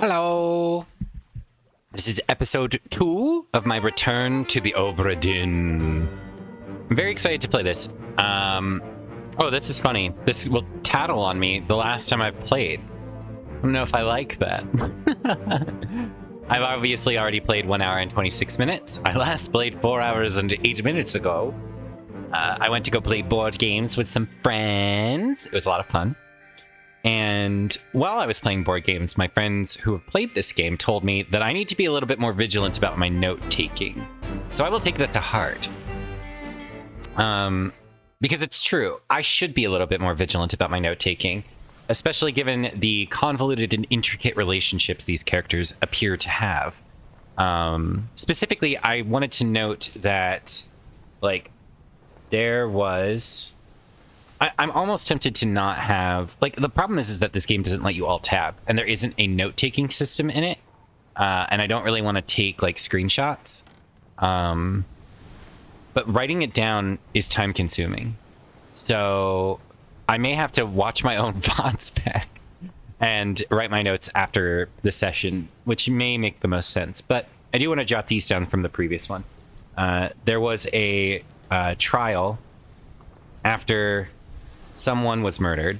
Hello. This is episode 2 of my return to the Obra Dinn. I'm very excited to play this. Oh, this is funny. This will tattle on me the last time I've played. I don't know if I like that. I've obviously already played 1 hour and 26 minutes. I last played 4 hours and 8 minutes ago. I went to go play board games with some friends. It was a lot of fun. And while I was playing board games, my friends who have played this game told me that I need to be a little bit more vigilant about my note-taking. So I will take that to heart. Because it's true. I should be a little bit more vigilant about my note-taking, especially given the convoluted and intricate relationships these characters appear to have. Specifically, I wanted to note that, like, there was... I'm almost tempted to not have... Like, the problem is that this game doesn't let you alt-tab, and there isn't a note-taking system in it, and I don't really want to take, like, screenshots. But writing it down is time-consuming. So I may have to watch my own VODs back and write my notes after the session, which may make the most sense. But I do want to jot these down from the previous one. There was a trial after... someone was murdered.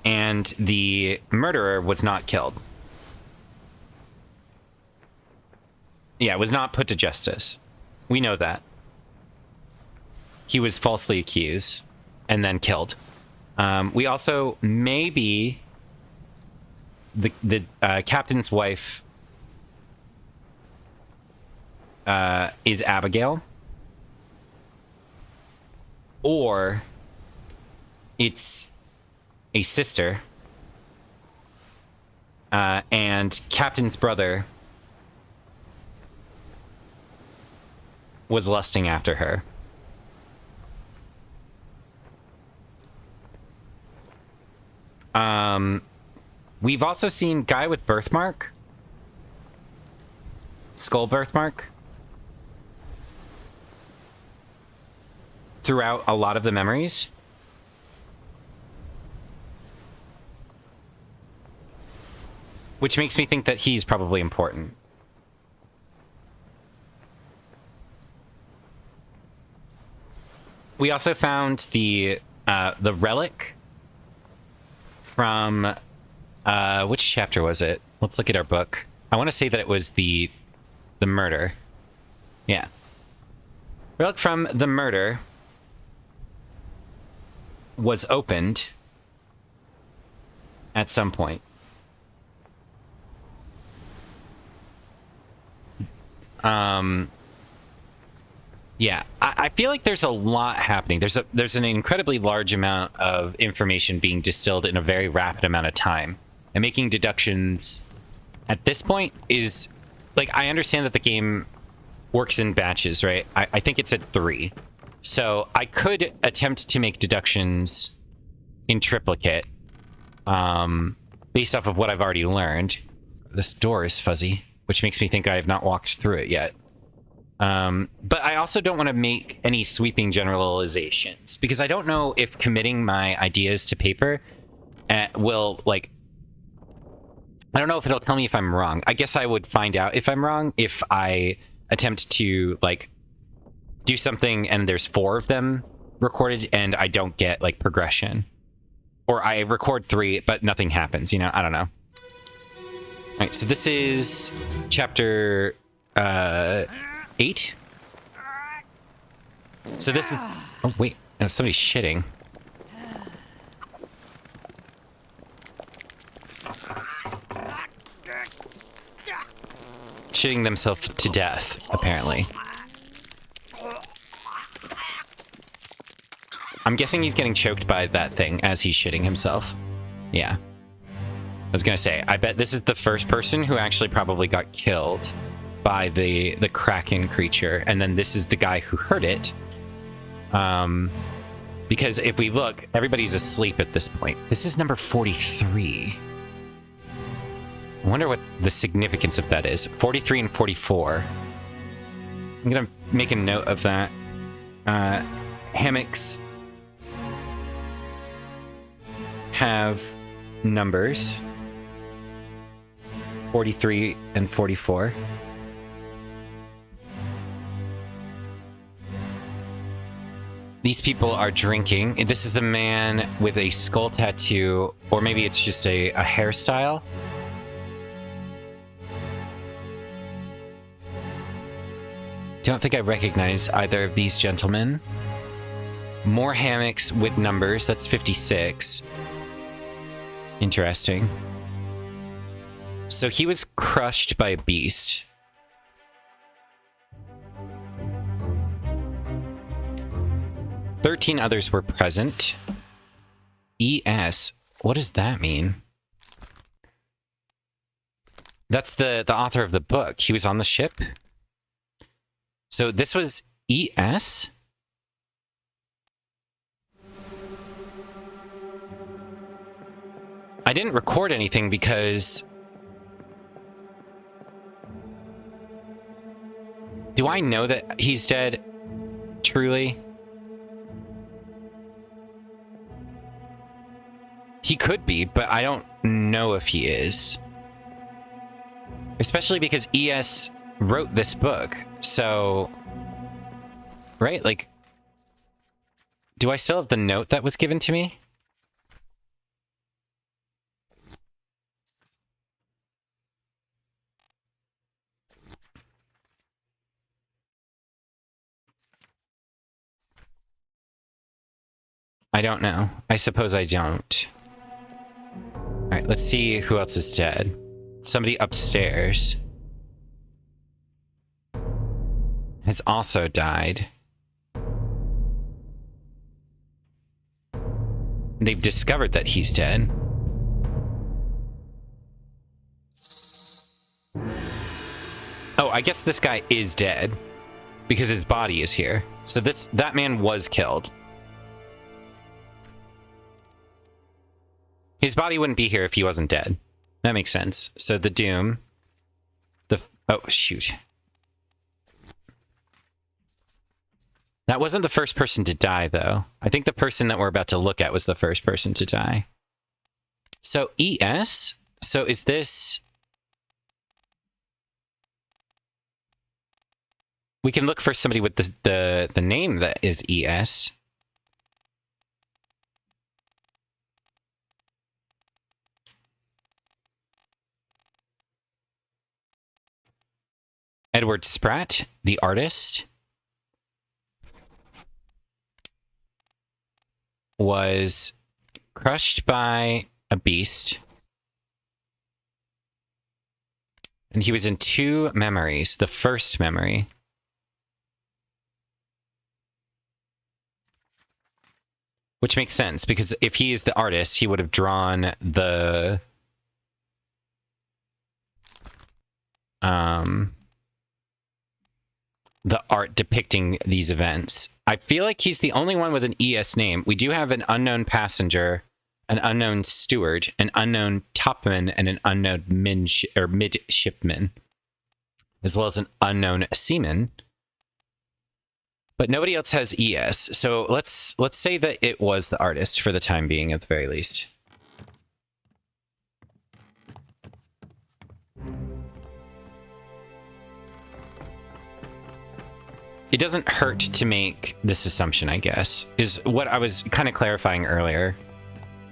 And the murderer was not killed. Yeah, was not put to justice. We know that. He was falsely accused and then killed. We also, maybe the captain's wife is Abigail, or it's a sister, and Captain's brother was lusting after her. We've also seen guy with birthmark, skull birthmark, throughout a lot of the memories. Which makes me think that he's probably important. We also found the relic from which chapter was it? Let's look at our book. I want to say that it was the murder. Yeah. Relic from the murder was opened at some point. Yeah, I feel like there's a lot happening. There's an incredibly large amount of information being distilled in a very rapid amount of time. And making deductions at this point is... Like, I understand that the game works in batches, right? I think it's at 3. So I could attempt to make deductions in triplicate, based off of what I've already learned. This door is fuzzy, which makes me think I have not walked through it yet. But I also don't want to make any sweeping generalizations, because I don't know if committing my ideas to paper will, like... I don't know if it'll tell me if I'm wrong. I guess I would find out if I'm wrong if I attempt to, like, do something and there's 4 of them recorded and I don't get, like, progression. Or I record 3, but nothing happens, you know? I don't know. Alright, so this is chapter 8. So this is... Oh, wait. No, somebody's shitting. Shitting themselves to death, apparently. I'm guessing he's getting choked by that thing as he's shitting himself. Yeah. I was gonna say, I bet this is the first person who actually probably got killed by the Kraken creature, and then this is the guy who heard it. Because if we look, everybody's asleep at this point. This is number 43. I wonder what the significance of that is. 43 and 44. I'm gonna make a note of that. Hammocks. 43 and 44. I'm gonna make a note of that. Hammocks. 43 and 44. I'm gonna make a note of that. Hammocks. 43 and 44. I'm gonna make a note of that. Hammocks. 43 and 44. I'm gonna make a note of that. Hammocks. 43 and 44. I'm gonna make a note of that. Hammocks. have numbers 43 and 44. These people are drinking. This is the man with a skull tattoo, or maybe it's just a hairstyle. Don't think I recognize either of these gentlemen. More hammocks with numbers. That's 56. Interesting. So he was crushed by a beast. "13 others were present. ES. What does that mean? That's the author of the book. He was on the ship. So this was ES? I didn't record anything because... Do I know that he's dead? Truly? He could be, but I don't know if he is. Especially because ES wrote this book, so... Right? Like... Do I still have the note that was given to me? I don't know. I suppose I don't. Alright, let's see who else is dead. Somebody upstairs has also died. They've discovered that he's dead. Oh, I guess this guy is dead because his body is here. So that man was killed. His body wouldn't be here if he wasn't dead. That makes sense. So the Doom... Oh, shoot. That wasn't the first person to die, though. I think the person that we're about to look at was the first person to die. So ES? So is this... We can look for somebody with the name that is ES. Edward Spratt, the artist, was crushed by a beast. And he was in 2 memories. The first memory. Which makes sense, because if he is the artist, he would have drawn the... the art depicting these events. I feel like he's the only one with an ES name. We do have an unknown passenger, an unknown steward, an unknown topman, and an unknown midshipman, as well as an unknown seaman. But nobody else has ES. So let's say that it was the artist for the time being, at the very least. It doesn't hurt to make this assumption, I guess, is what I was kind of clarifying earlier.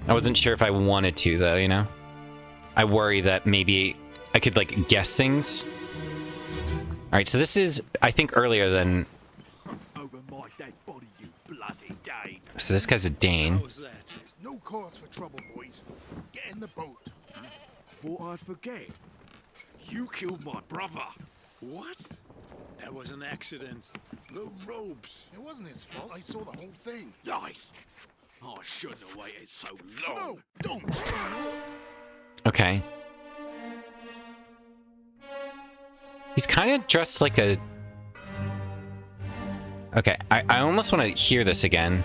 I wasn't sure if I wanted to, though, you know? I worry that maybe I could, like, guess things. Alright, so this is, I think, earlier than... Over my dead body, you bloody Dane. So this guy's a Dane. How was that? There's no cause for trouble, boys. Get in the boat. Thought I'd forget. You killed my brother. What? That was an accident. The robes. It wasn't his fault. I saw the whole thing. Lies. I shouldn't have waited so long. No, don't. Okay. He's kind of dressed like a... Okay, I almost want to hear this again.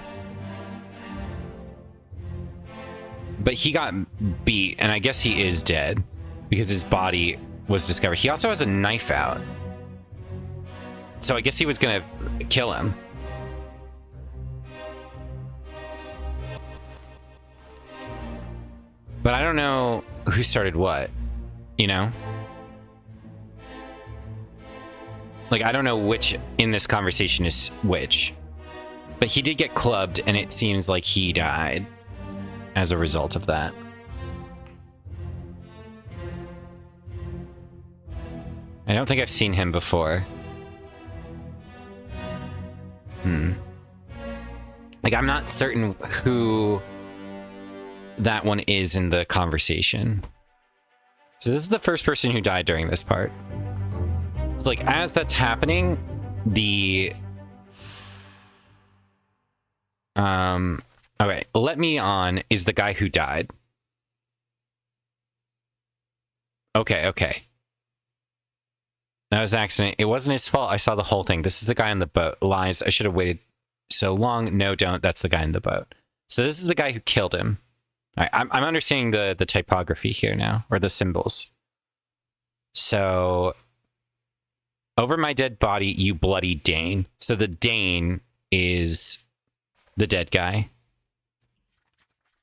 But he got beat, and I guess he is dead. Because his body was discovered. He also has a knife out. So I guess he was gonna kill him. But I don't know who started what, you know? Like, I don't know which in this conversation is which. But he did get clubbed, and it seems like he died as a result of that. I don't think I've seen him before. Like, I'm not certain who that one is in the conversation. So this is the first person who died during this part. So, like, as that's happening, the... Okay, let me on is the guy who died. Okay. That was an accident. It wasn't his fault. I saw the whole thing. This is the guy on the boat. Lies. I should have waited so long. No, don't. That's the guy in the boat. So this is the guy who killed him. All right, I'm understanding the typography here now, or the symbols. So, over my dead body, you bloody Dane. So the Dane is the dead guy.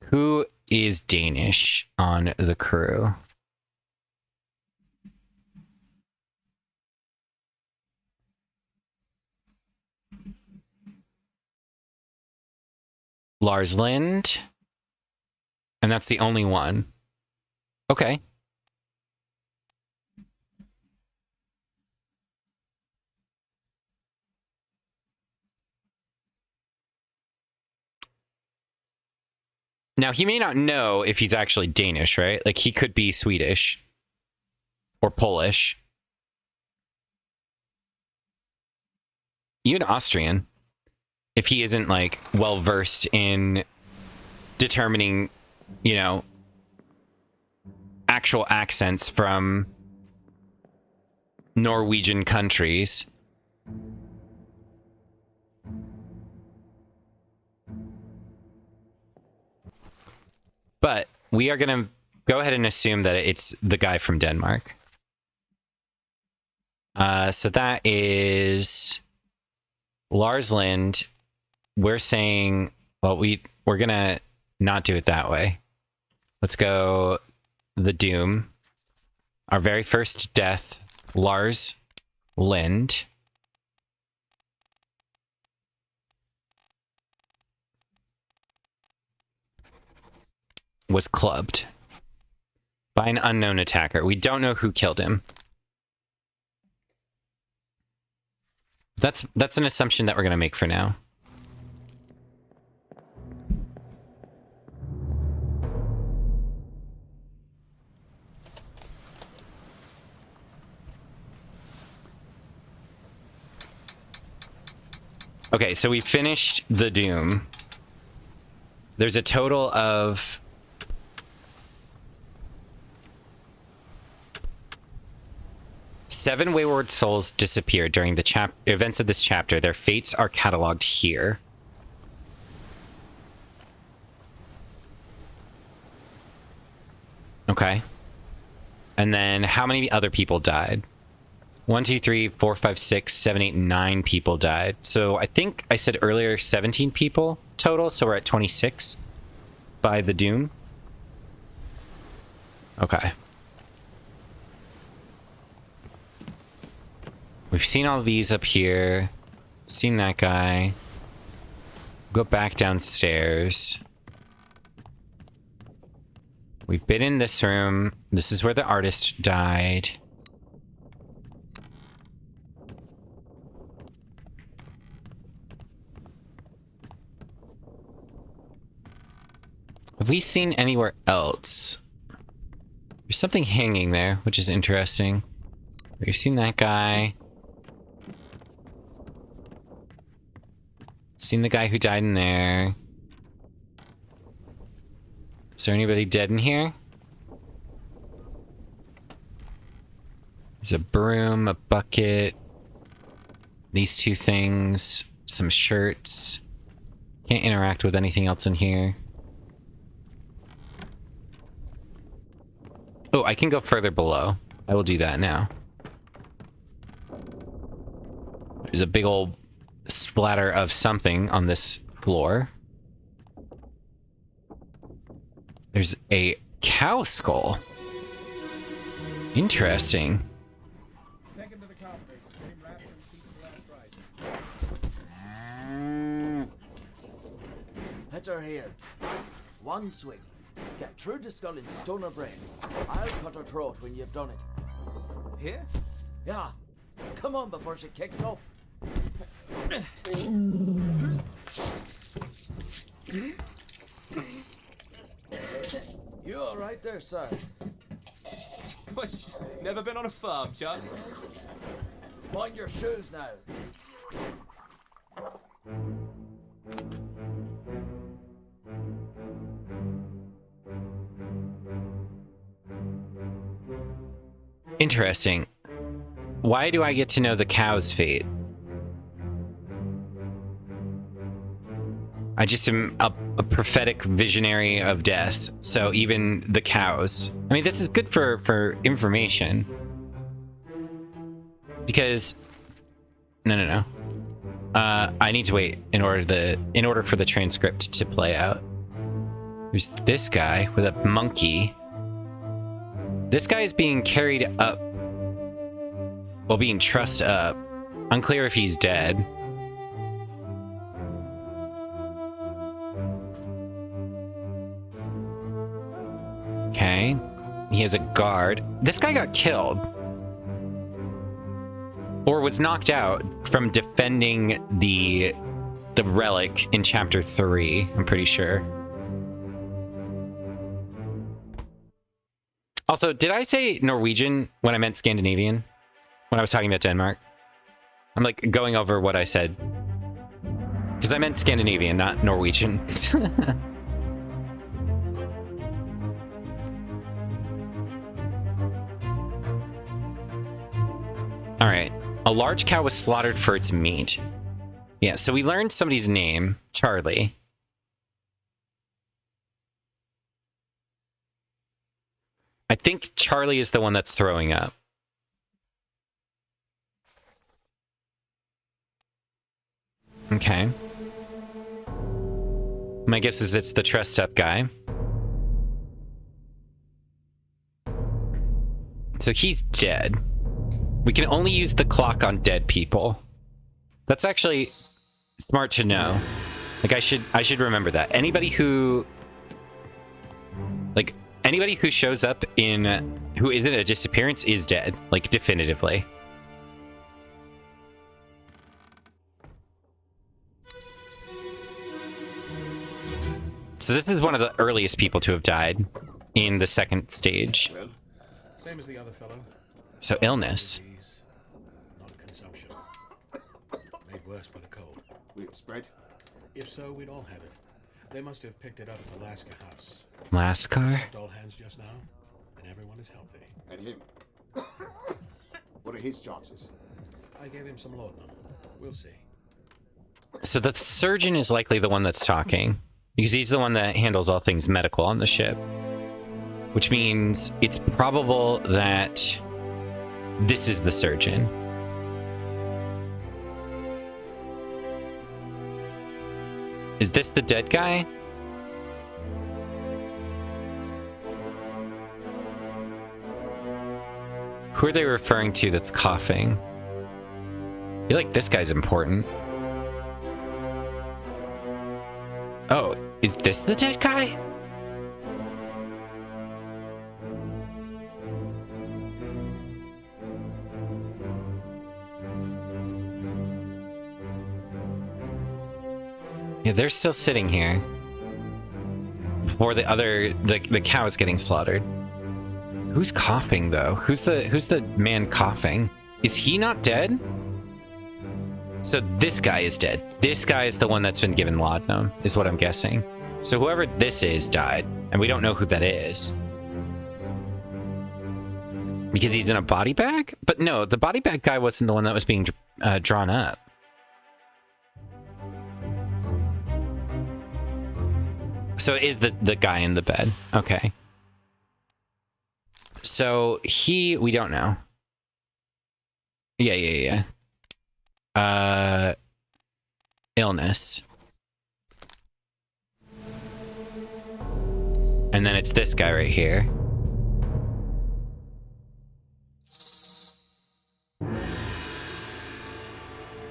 Who is Danish on the crew? Lars Lind. And that's the only one. Okay. Now, he may not know if he's actually Danish, right? Like, he could be Swedish. Or Polish. Even Austrian. If he isn't, like, well-versed in determining, you know, actual accents from Norwegian countries. But we are going to go ahead and assume that it's the guy from Denmark. So that is Lars Lind. We're saying, well, we're going to not do it that way. Let's go the Doom. Our very first death, Lars Lind. Was clubbed by an unknown attacker. We don't know who killed him. That's an assumption that we're going to make for now. Okay, so we finished the Doom. There's a total of 7 wayward souls disappeared during the events of this chapter. Their fates are cataloged here. Okay. And then how many other people died? 1, 2, 3, 4, 5, 6, 7, 8, 9 people died. So I think I said earlier 17 people total, so we're at 26 by the Doom. Okay. We've seen all these up here. Seen that guy. Go back downstairs. We've been in this room. This is where the artist died. Have we seen anywhere else? There's something hanging there, which is interesting. We've seen that guy. Seen the guy who died in there. Is there anybody dead in here? There's a broom, a bucket. These 2 things. Some shirts. Can't interact with anything else in here. Oh, I can go further below. I will do that now. There's a big old splatter of something on this floor. There's a cow skull. Interesting. Take him to the cow place. Get him wrapped and keep the last right. Hit her here. One swing. Get through the skull in stone or brain. I'll cut her throat when you've done it. Here? Yeah. Come on before she kicks up. You all right there, sir? Never been on a farm, Chuck? Mind your shoes now. Interesting. Why do I get to know the cow's fate? I just am a prophetic visionary of death, so even the cows. I mean, this is good for information. Because no. I need to wait in order for the transcript to play out. There's this guy with a monkey. This guy is being carried up. Well, being trussed up. Unclear if he's dead. Okay. He has a guard. This guy got killed. Or was knocked out from defending the relic in chapter 3, I'm pretty sure. Also, did I say Norwegian when I meant Scandinavian? When I was talking about Denmark? I'm like going over what I said. Because I meant Scandinavian, not Norwegian. All right. A large cow was slaughtered for its meat. Yeah, so we learned somebody's name, Charlie. I think Charlie is the one that's throwing up. Okay. My guess is it's the trussed up guy. So he's dead. We can only use the clock on dead people. That's actually smart to know. Like I should remember that. Anybody who shows up in who isn't a disappearance is dead, like definitively. So this is one of the earliest people to have died in the second stage. Well, same as the other fellow. So illness. Disease, not consumption. Made worse by the cold. Will it spread? If so, we'd all have it. They must have picked it up at the Lasker house. Lascar? Checked all hands just now, and everyone is healthy. And him? What are his chances? I gave him some laudanum. We'll see. So the surgeon is likely the one that's talking, because he's the one that handles all things medical on the ship. Which means it's probable that this is the surgeon. Is this the dead guy? Who are they referring to that's coughing? I feel like this guy's important. Oh, is this the dead guy? Yeah, they're still sitting here before the cow is getting slaughtered. Who's coughing though? Who's the man coughing? Is he not dead? So this guy is dead. This guy is the one that's been given laudanum, is what I'm guessing. So whoever this is died, and we don't know who that is. Because he's in a body bag? But no, the body bag guy wasn't the one that was being drawn up. So it is the guy in the bed. Okay. So we don't know. Yeah. Illness. And And then it's this guy right here.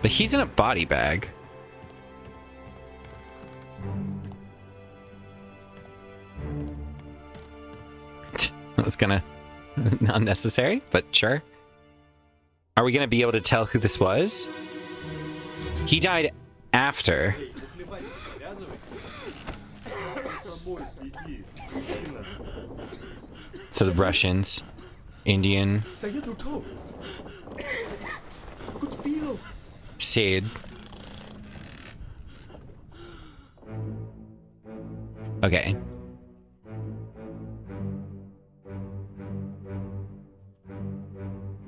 But he's in a body bag. That was kind of unnecessary, but sure. Are we going to be able to tell who this was? He died after. So the Russians, Indian, Sid. Okay.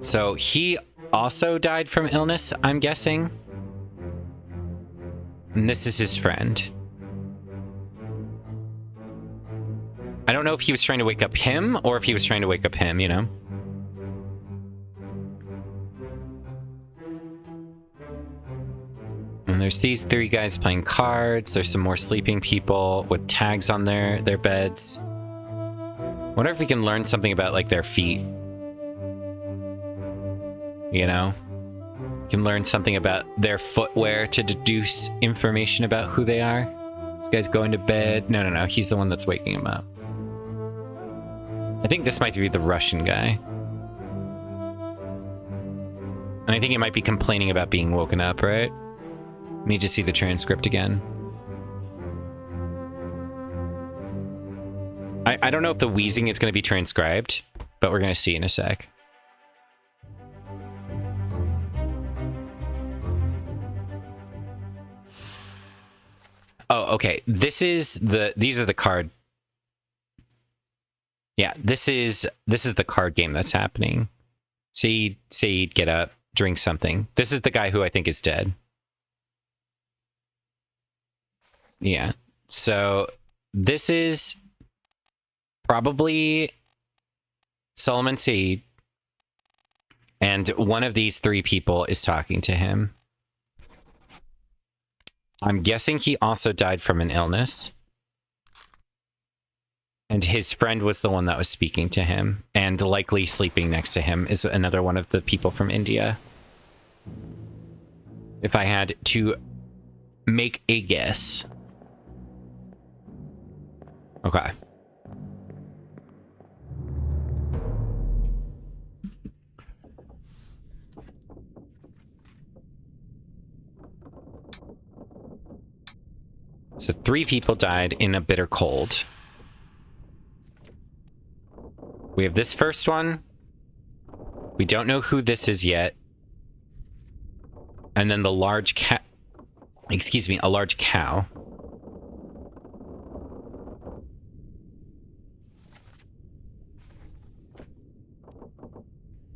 So he also died from illness, I'm guessing. And this is his friend. I don't know if he was trying to wake up him or if he was trying to wake up him, you know? And there's these three guys playing cards. There's some more sleeping people with tags on their beds. Wonder if we can learn something about, like, their feet. You know? We can learn something about their footwear to deduce information about who they are. This guy's going to bed. No. He's the one that's waking him up. I think this might be the Russian guy. And I think he might be complaining about being woken up, right? Need to see the transcript again. I don't know if the wheezing is going to be transcribed, but we're going to see in a sec. Oh, okay. These are the card. Yeah, this is the card game that's happening. Say get up, drink something. This is the guy who I think is dead. Yeah. So this is probably Solomon Said, and one of these three people is talking to him. I'm guessing he also died from an illness. And his friend was the one that was speaking to him, and likely sleeping next to him is another one of the people from India. If I had to make a guess. Okay. So 3 people died in a bitter cold. We have this first one. We don't know who this is yet. And then the large cat. Excuse me, a large cow.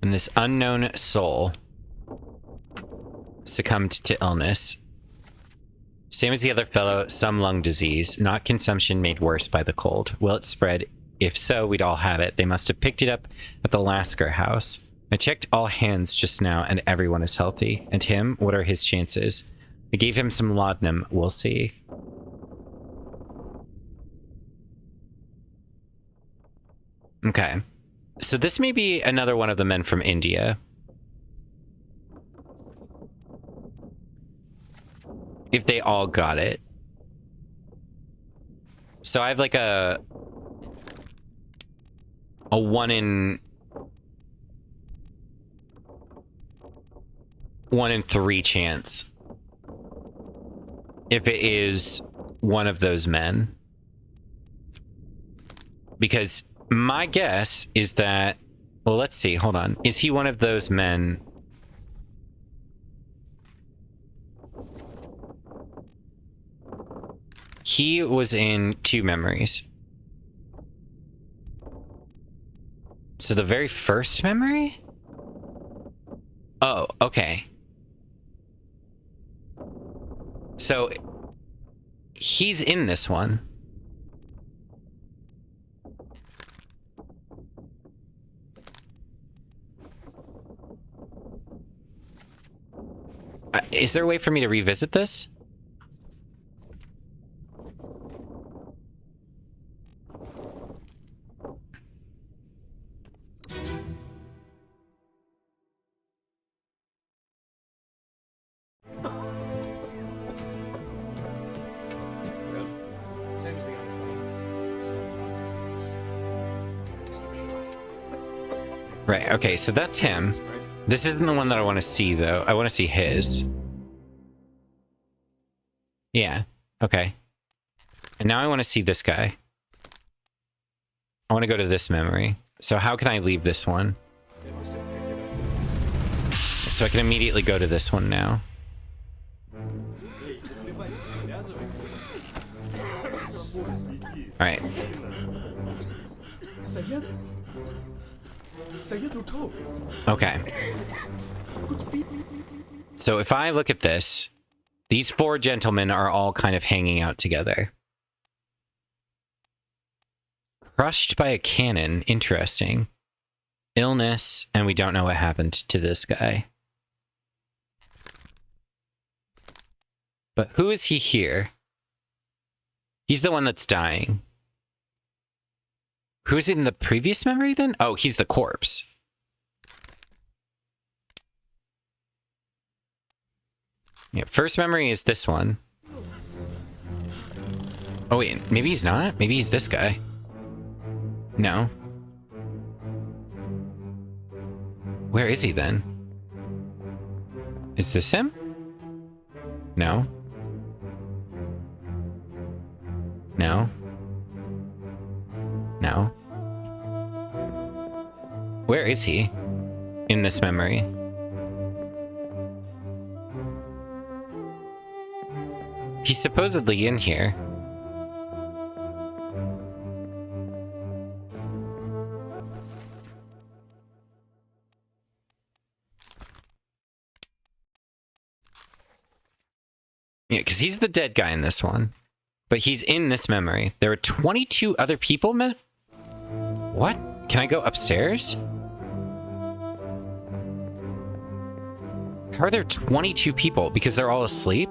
And this unknown soul succumbed to illness. Same as the other fellow, some lung disease, not consumption made worse by the cold. Will it spread? If so, we'd all have it. They must have picked it up at the Lasker house. I checked all hands just now, and everyone is healthy. And him? What are his chances? I gave him some laudanum. We'll see. Okay. So this may be another one of the men from India. If they all got it. So I have like a 1 in 3 chance if it is one of those men. Because my guess is that, well, let's see, hold on. Is he one of those men? He was in 2 memories. So the very first memory? Oh, okay. So he's in this one. Is there a way for me to revisit this? Right, okay, so that's him. This isn't the one that I want to see, though. I want to see his. Yeah, okay. And now I want to see this guy. I want to go to this memory. So how can I leave this one? They must have picked it up. So I can immediately go to this one now. Alright. Okay. So if I look at this, these four gentlemen are all kind of hanging out together. Crushed by a cannon. Interesting. Illness, and we don't know what happened to this guy. But who is he here? He's the one that's dying. Who's in the previous memory then? Oh, he's the corpse. Yeah, first memory is this one. Oh wait, maybe he's not? Maybe he's this guy. No. Where is he then? Is this him? No. No. No. Where is he in this memory? He's supposedly in here. Yeah, because he's the dead guy in this one. But he's in this memory. There are 22 other people. What? Can I go upstairs? How are there 22 people? Because they're all asleep?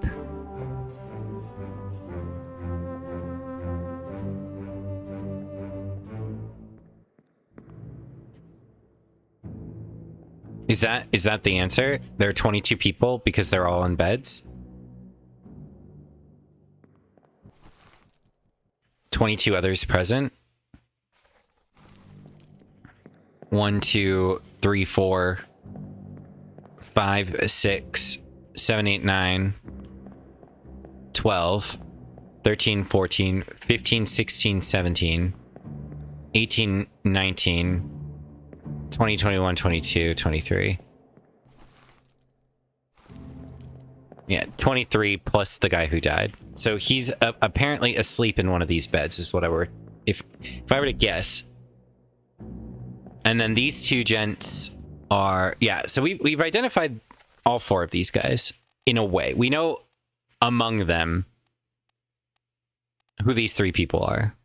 Is that the answer? There are 22 people because they're all in beds? 22 others present? 1, 2, 3, 4, 5, 6, 7, 8, 9, 12, 13, 14, 15, 16, 17, 18, 19, 20, 21, 22, 23. Yeah, 23 plus the guy who died. So he's apparently asleep in one of these beds is what I were... If I were to guess. And then these two gents are... Yeah, so we've identified all four of these guys in a way. We know among them who these three people are.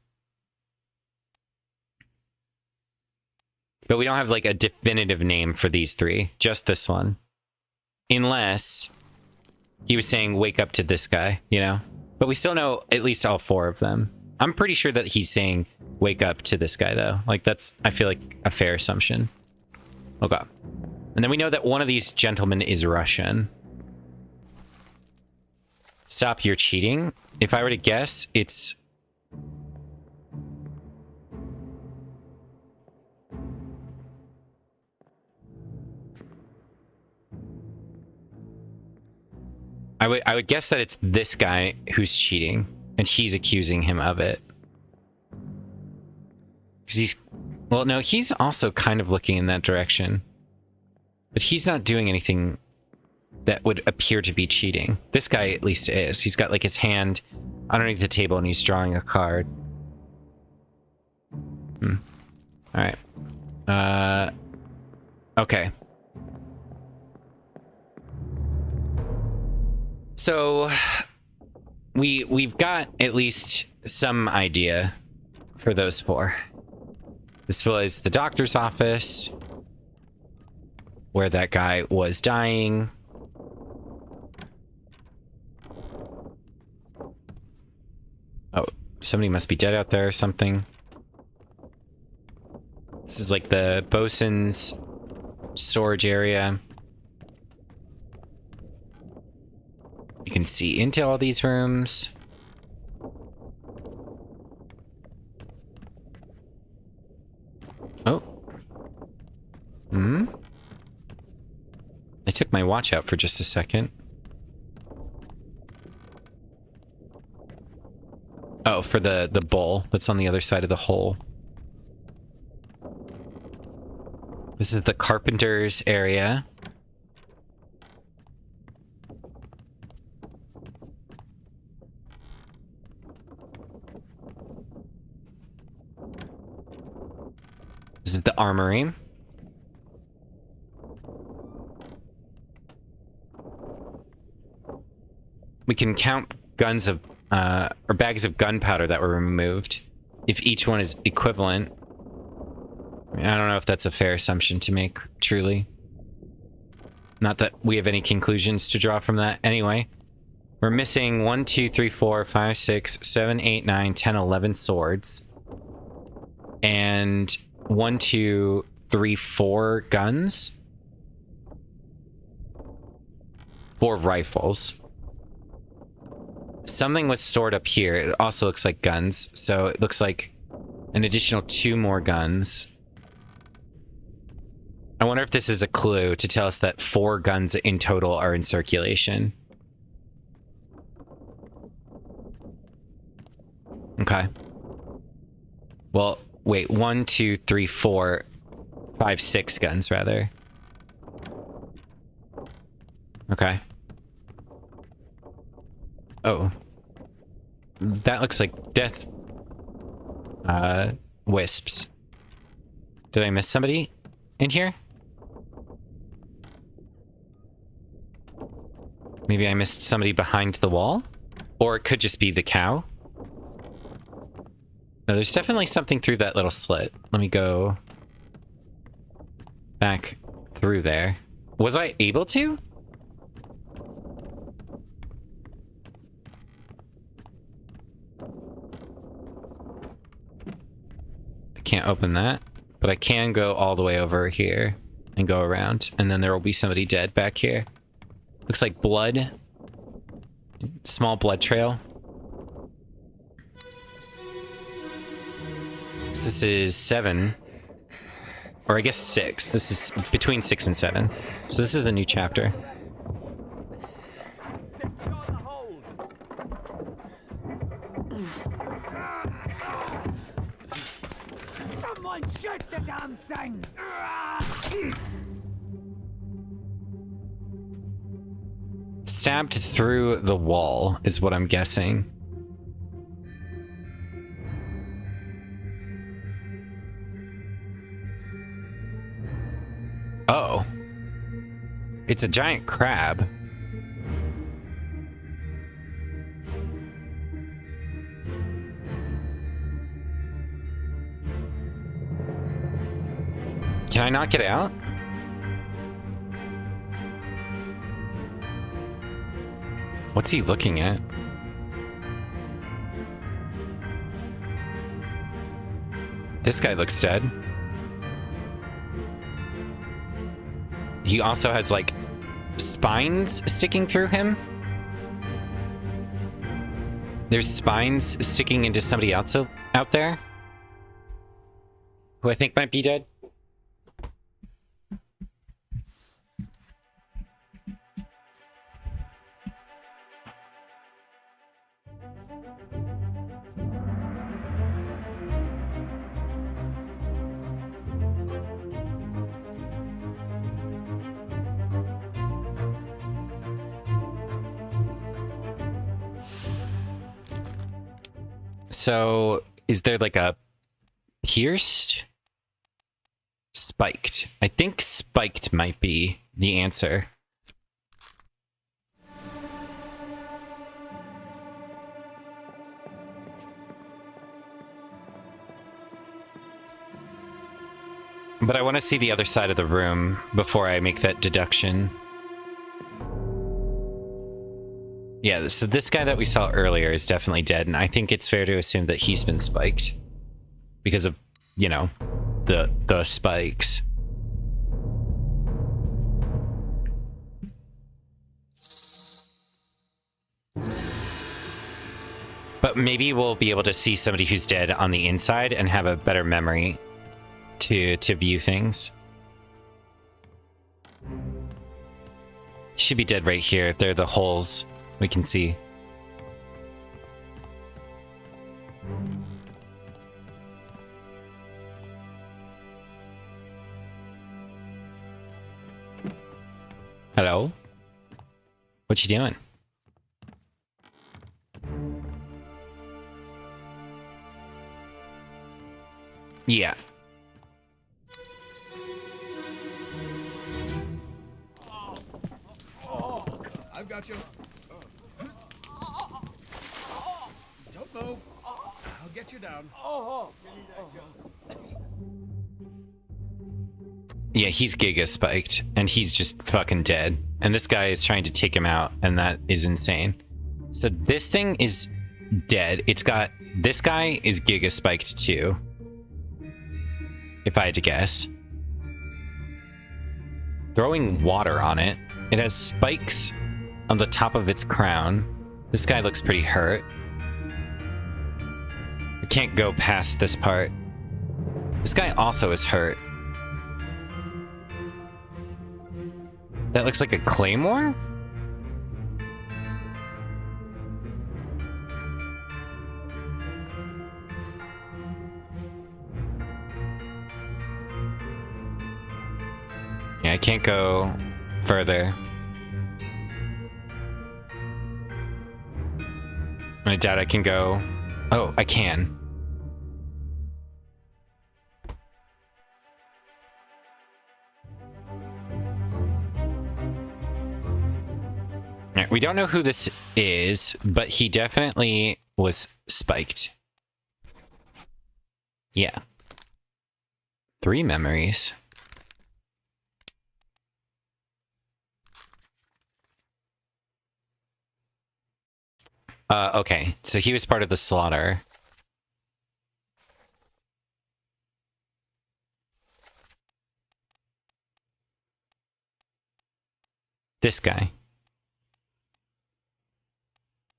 But we don't have like a definitive name for these three. Just this one. Unless he was saying wake up to this guy, you know? But we still know at least all four of them. I'm pretty sure that he's saying wake up to this guy though. Like that's, I feel like, a fair assumption. Okay. And then we know that one of these gentlemen is Russian. Stop your cheating. If I were to guess, it's... I would guess that it's this guy who's cheating, and he's accusing him of it. Because he's... Well, no, he's also kind of looking in that direction. But he's not doing anything that would appear to be cheating. This guy at least is. He's got like his hand underneath the table and he's drawing a card. Alright. Okay. So we've got at least some idea for those four. This was the doctor's office, where that guy was dying. Oh, somebody must be dead out there or something. This is like the bosun's storage area. You can see into all these rooms. Oh. Hmm? I took my watch out for just a second. Oh, for the bowl that's on the other side of the hole. This is the carpenter's area. This is the armory. We can count guns of, or bags of gunpowder that were removed. If each one is equivalent. I don't know if that's a fair assumption to make, truly. Not that we have any conclusions to draw from that. Anyway, we're missing 1, 2, 3, 4, 5, 6, 7, 8, 9, 10, 11 swords. And 1, 2, 3, 4 guns. 4 rifles. Something was stored up here. It also looks like guns. So it looks like an additional 2 more guns. I wonder if this is a clue to tell us that 4 guns in total are in circulation. Okay. Well, wait. 1, 2, 3, 4, 5, 6 guns, rather. Okay. Oh. That looks like death wisps. Did I miss somebody in here? Maybe I missed somebody behind the wall? Or it could just be the cow. No, there's definitely something through that little slit. Let me go back through there. Was I able to? I can't open that, but I can go all the way over here and go around, and then there will be somebody dead back here. Looks like blood. Small blood trail. So this is 7. Or I guess 6. This is between 6 and 7. So this is a new chapter. Someone shoot the damn thing! Stabbed through the wall is what I'm guessing. Oh. It's a giant crab. Can I not get out? What's he looking at? This guy looks dead. He also has, like, spines sticking through him. There's spines sticking into somebody else out there, who I think might be dead. So, is there like a pierced? Spiked. I think spiked might be the answer. But I want to see the other side of the room before I make that deduction. Yeah, so this guy that we saw earlier is definitely dead, and I think it's fair to assume that he's been spiked. Because of, you know, the spikes. But maybe we'll be able to see somebody who's dead on the inside and have a better memory to view things. Should be dead right here. They're the holes we can see. Hello? What you doing? Yeah. I've got you. Don't move. I'll get you down. Yeah, he's Giga spiked, and he's just fucking dead. And this guy is trying to take him out, and that is insane. So this thing is dead. It's got... This guy is Giga spiked too. If I had to guess. Throwing water on it. It has spikes on the top of its crown. This guy looks pretty hurt. I can't go past this part. This guy also is hurt. That looks like a claymore? Yeah, I can't go further. I doubt I can go. Oh, I can. Alright, we don't know who this is, but he definitely was spiked. Yeah. 3 memories. Okay, so he was part of the slaughter. This guy.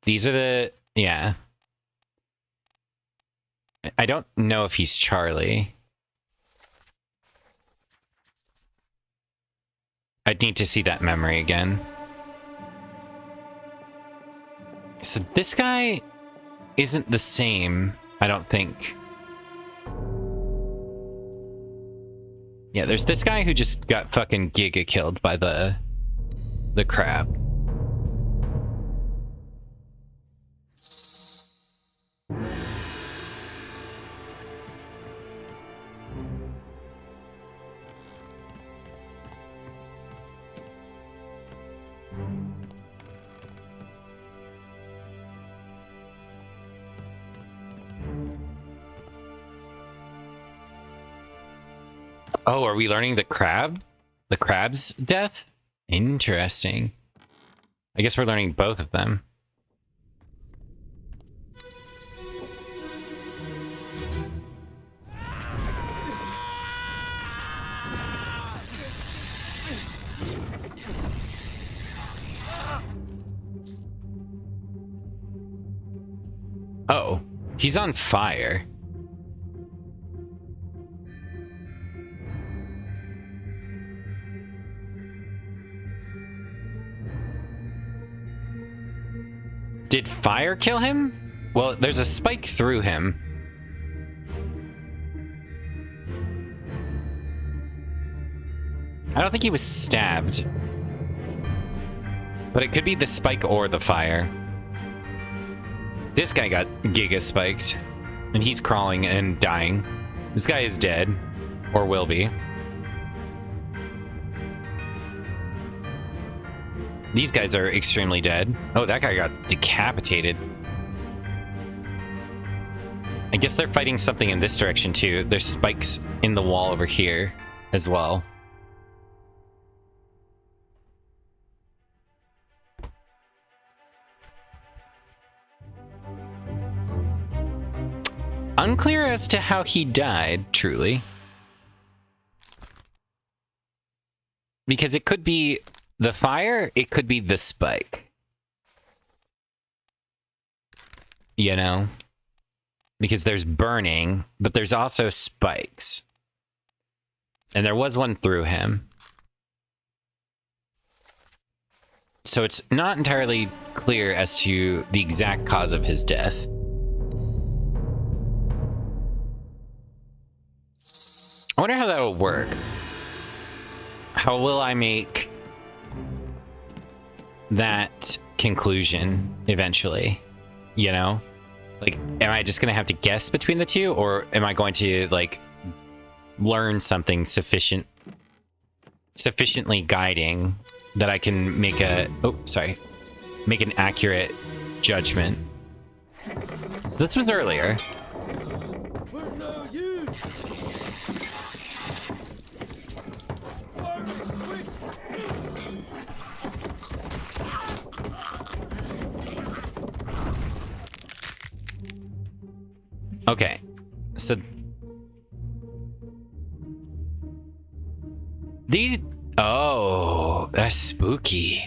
These are the... yeah. I don't know if he's Charlie. I'd need to see that memory again. So this guy isn't the same, I don't think. Yeah, there's this guy who just got fucking giga killed by the crab. Oh, are we learning the crab? The crab's death? Interesting. I guess we're learning both of them. Oh, he's on fire. Did fire kill him? Well, there's a spike through him. I don't think he was stabbed. But it could be the spike or the fire. This guy got giga spiked. And he's crawling and dying. This guy is dead. Or will be. These guys are extremely dead. Oh, that guy got decapitated. I guess they're fighting something in this direction too. There's spikes in the wall over here as well. Unclear as to how he died, truly. Because it could be the fire, it could be the spike. You know? Because there's burning, but there's also spikes. And there was one through him. So it's not entirely clear as to the exact cause of his death. I wonder how that will work. How will I make that conclusion eventually? You know? Like, am I just gonna have to guess between the two, or am I going to, like, learn something sufficiently guiding that I can make make an accurate judgment? So this was earlier. We're no use. Okay, so these... Oh, that's spooky.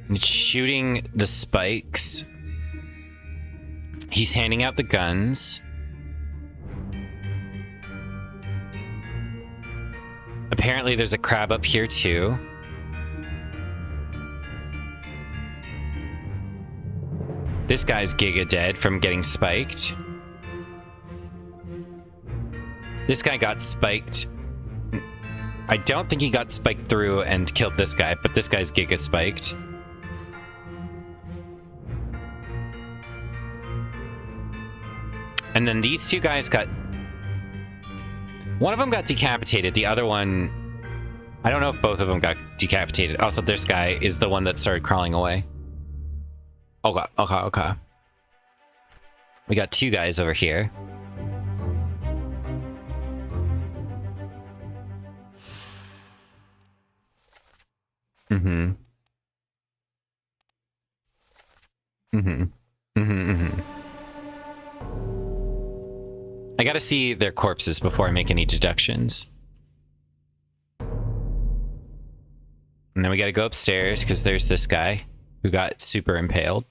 It's shooting the spikes. He's handing out the guns. Apparently there's a crab up here too. This guy's giga dead from getting spiked. This guy got spiked. I don't think he got spiked through and killed this guy, but this guy's giga spiked. And then these two guys got... One of them got decapitated, the other one... I don't know if both of them got decapitated. Also, this guy is the one that started crawling away. Okay. We got two guys over here. I gotta see their corpses before I make any deductions. And then we gotta go upstairs because there's this guy who got super impaled.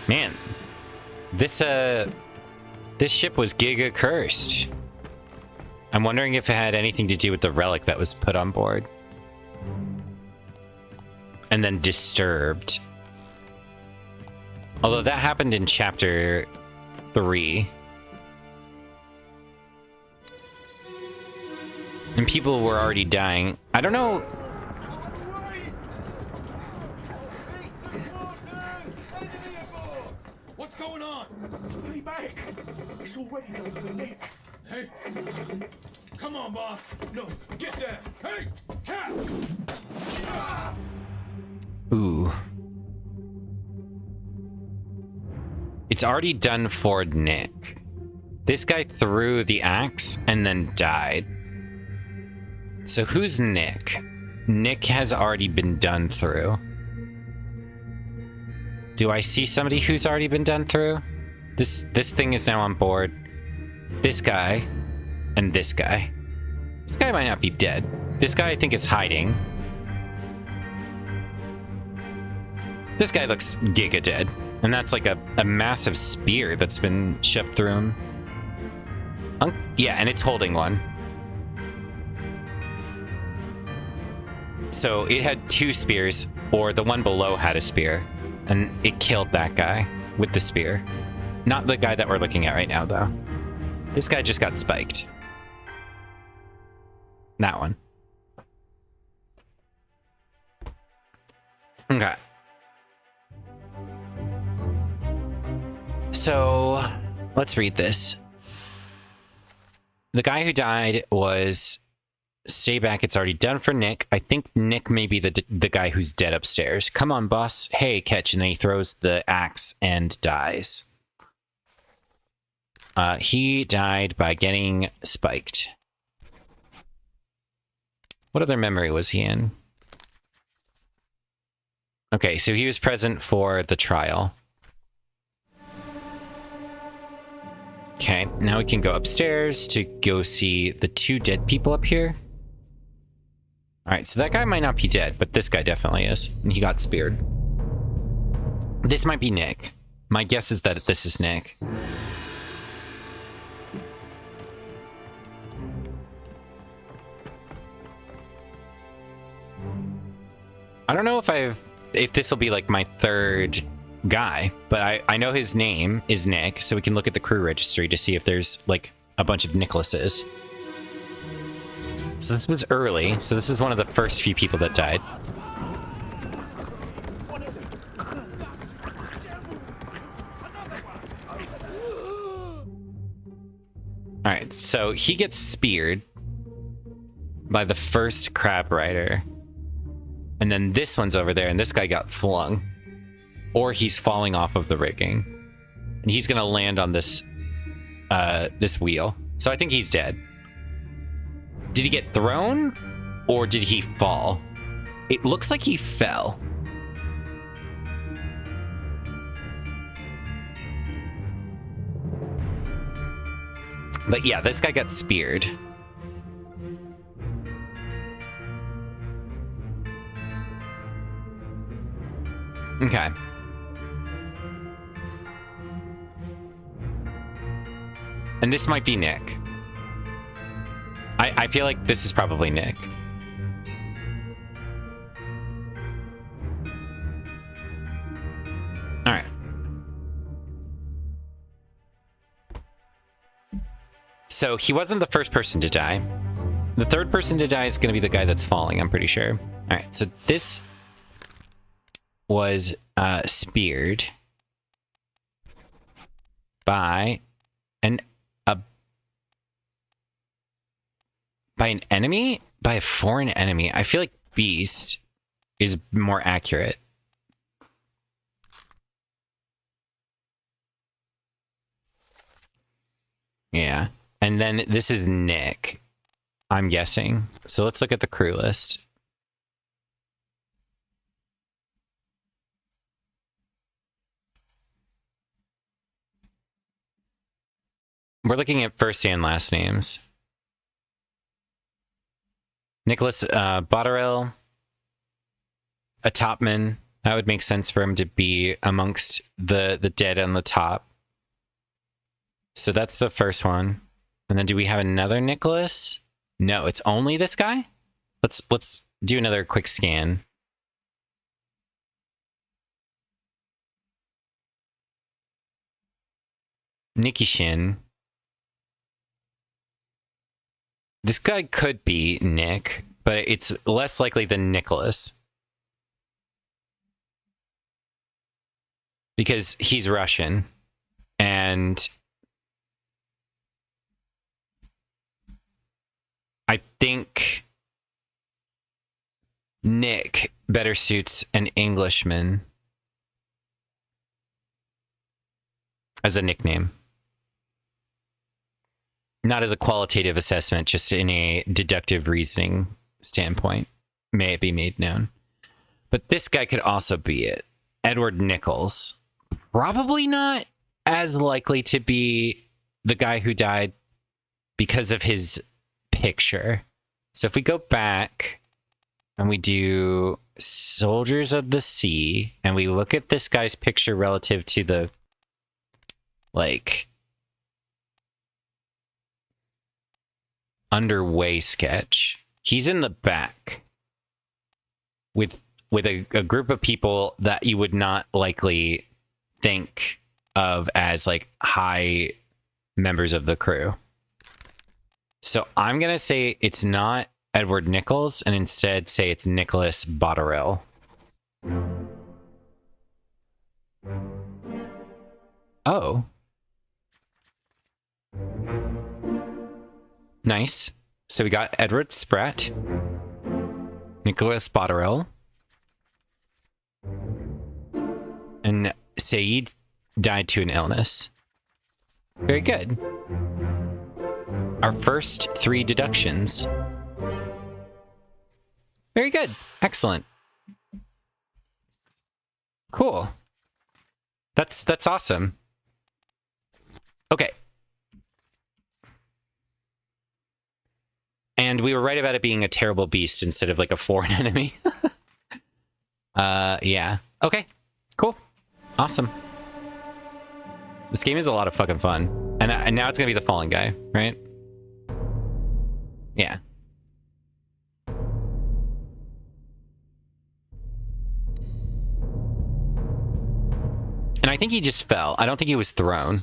Man, this ship was giga cursed. I'm wondering if it had anything to do with the relic that was put on board. And then disturbed. Although that happened in chapter 3. And people were already dying. I don't know. What's going on? Stay back! It's already done for Nick. Hey! Come on, boss! No, get there! Hey! Cat! Ooh. It's already done for Nick. This guy threw the axe and then died. So who's Nick? Nick has already been done through. Do I see somebody who's already been done through? This thing is now on board. This guy and this guy. This guy might not be dead. This guy I think is hiding. This guy looks giga dead. And that's like a massive spear that's been shoved through him. Yeah, and it's holding one. So it had two spears, or the one below had a spear. And it killed that guy with the spear. Not the guy that we're looking at right now, though. This guy just got spiked. That one. Okay. So, let's read this. The guy who died was... Stay back, it's already done for Nick. I think Nick may be the guy who's dead upstairs. Come on, boss. Hey, catch. And then he throws the axe and dies. He died by getting spiked. What other memory was he in? Okay, so he was present for the trial. Okay, now we can go upstairs to go see the two dead people up here. Alright, so that guy might not be dead, but this guy definitely is. And he got speared. This might be Nick. My guess is that this is Nick. I don't know if this will be like my third guy, but I know his name is Nick, so we can look at the crew registry to see if there's like a bunch of Nicholases. So this was early, so this is one of the first few people that died. Alright, so he gets speared by the first crab rider. And then this one's over there, and this guy got flung. Or he's falling off of the rigging. And he's gonna land on this this wheel. So I think he's dead. Did he get thrown? Or did he fall? It looks like he fell. But yeah, this guy got speared. Okay. And this might be Nick. I feel like this is probably Nick. All right. So he wasn't the first person to die. The third person to die is going to be the guy that's falling, I'm pretty sure. All right, so this was speared by an enemy? By a foreign enemy. I feel like beast is more accurate. Yeah. And then this is Nick, I'm guessing. So let's look at the crew list. We're looking at first and last names. Nicholas Botterill, a topman. That would make sense for him to be amongst the dead on the top. So that's the first one. And then do we have another Nicholas? No, it's only this guy? Let's do another quick scan. Nikishin. This guy could be Nick, but it's less likely than Nicholas. Because he's Russian. And I think Nick better suits an Englishman as a nickname. Not as a qualitative assessment, just in a deductive reasoning standpoint. May it be made known. But this guy could also be it. Edward Nichols. Probably not as likely to be the guy who died because of his picture. So if we go back and we do Soldiers of the Sea and we look at this guy's picture relative to the, like, underway sketch, he's in the back with a group of people that you would not likely think of as like high members of the crew. So I'm gonna say it's not Edward Nichols and instead say it's Nicholas Botterill. Oh. Nice. So we got Edward Spratt, Nicholas Botterill, and Saeed died to an illness. Very good. Our first 3 deductions. Very good. Excellent. Cool. That's awesome. Okay. And we were right about it being a terrible beast instead of like a foreign enemy. Yeah. Okay. Cool. Awesome. This game is a lot of fucking fun. And now it's gonna be the fallen guy, right? Yeah. think he just fell. I don't think he was thrown.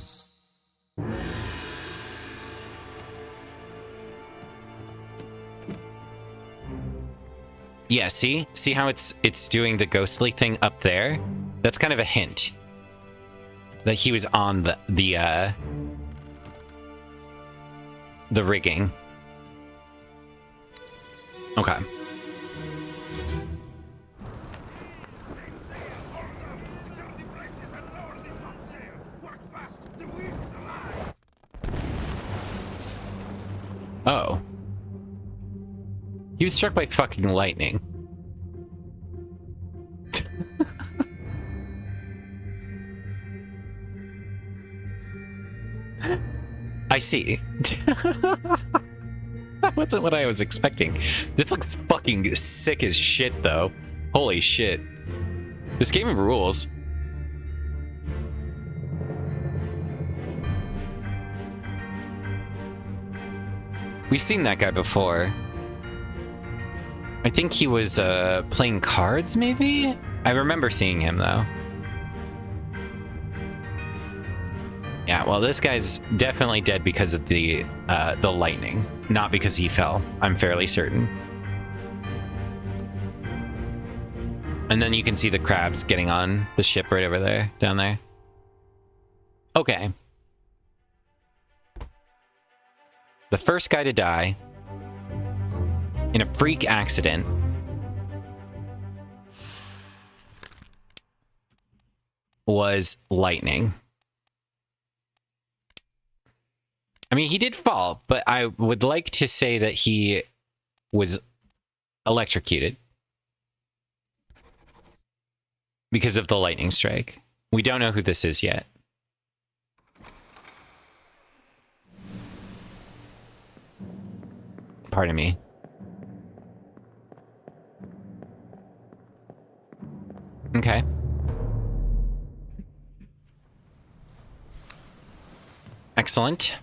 Yeah, see? See how it's doing the ghostly thing up there? That's kind of a hint that he was on the rigging. Okay. Oh. He was struck by fucking lightning. I see. That wasn't what I was expecting. This looks fucking sick as shit, though. Holy shit. This game rules. We've seen that guy before. I think he was playing cards, maybe? I remember seeing him, though. Yeah, well, this guy's definitely dead because of the lightning, not because he fell. I'm fairly certain. And then you can see the crabs getting on the ship right over there, down there. Okay. The first guy to die in a freak accident was lightning. I mean, he did fall, but I would like to say that he was electrocuted because of the lightning strike. We don't know who this is yet. Pardon me. Okay. Excellent.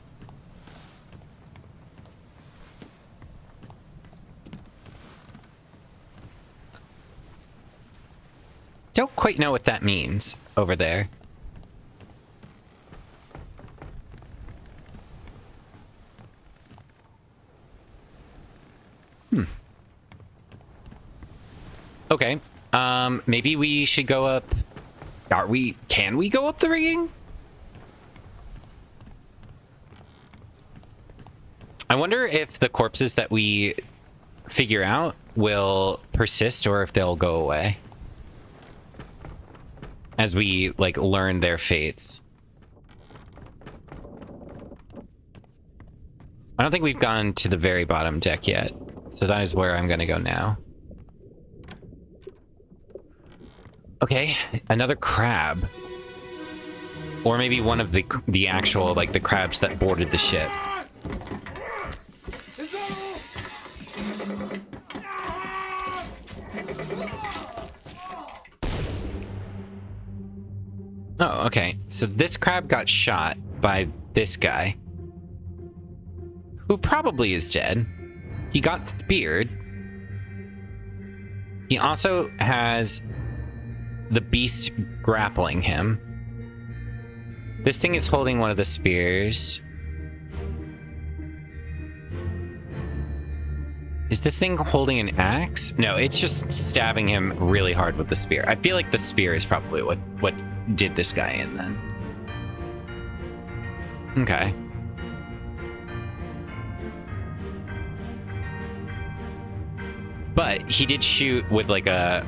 Don't quite know what that means over there. Okay. Maybe we should go up. Can we go up the rigging? I wonder if the corpses that we figure out will persist or if they'll go away as we, like, learn their fates. I don't think we've gone to the very bottom deck yet, so that is where I'm gonna go now. Okay, another crab. Or maybe one of the actual, like, the crabs that boarded the ship. Oh, okay. So this crab got shot by this guy, who probably is dead. He got speared. He also has the beast grappling him. This thing is holding one of the spears. Is this thing holding an axe? No, it's just stabbing him really hard with the spear. I feel like the spear is probably what did this guy in then. Okay. But he did shoot with like a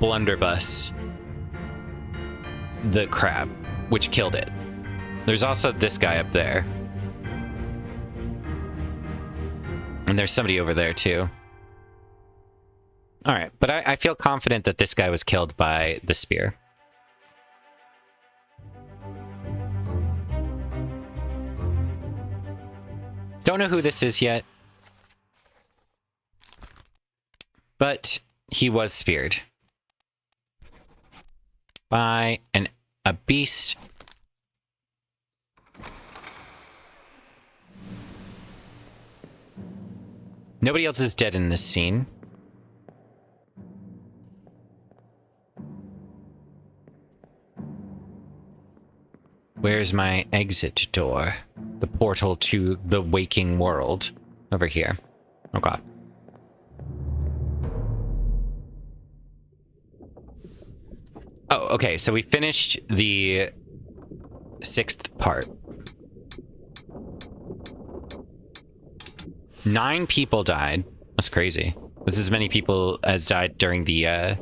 blunderbuss the crab, which killed it. There's also this guy up there. And there's somebody over there too. All right, but I feel confident that this guy was killed by the spear. Don't know who this is yet. But he was speared by a beast. Nobody else is dead in this scene. Where's my exit door? The portal to the waking world. Over here. Oh god. Oh, okay, so we finished the 6th part. 9 people died. That's crazy. That's as many people as died during the,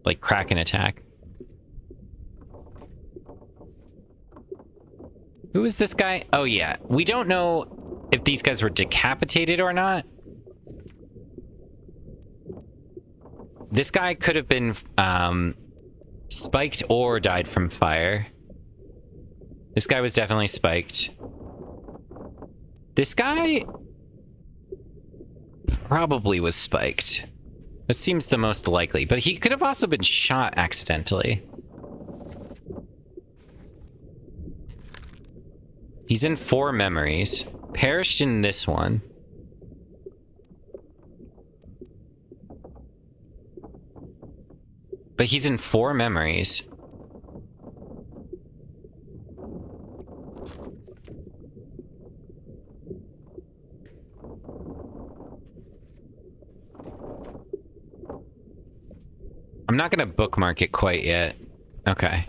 like, Kraken attack. Who is this guy? Oh, yeah. We don't know if these guys were decapitated or not. This guy could have been, spiked or died from fire. This guy was definitely spiked. This guy probably was spiked. That seems the most likely, but he could have also been shot accidentally. He's in 4 memories. Perished in this one. But he's in 4 memories. I'm not gonna bookmark it quite yet. Okay.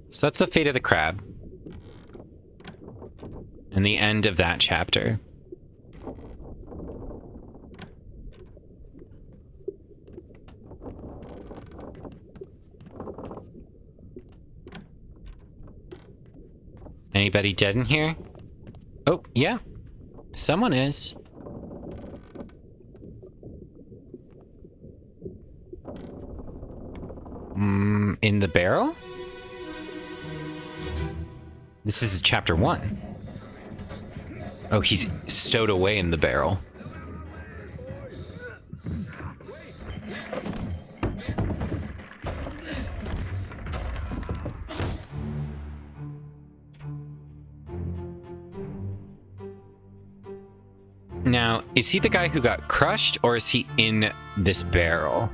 So that's the fate of the crab. And the end of that chapter. Anybody dead in here? Oh, yeah. Someone is. In the barrel? This is chapter 1. Oh, he's stowed away in the barrel. Now, is he the guy who got crushed, or is he in this barrel?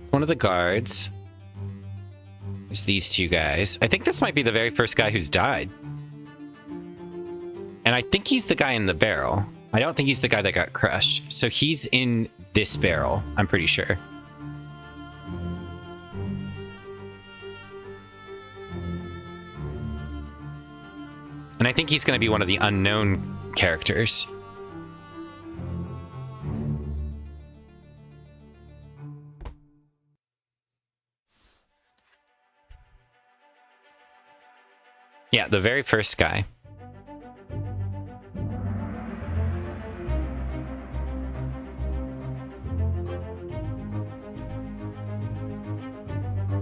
It's one of the guards. There's these 2 guys. I think this might be the very first guy who's died. And I think he's the guy in the barrel. I don't think he's the guy that got crushed. So he's in this barrel, I'm pretty sure. And I think he's going to be one of the unknown characters. Yeah, the very first guy.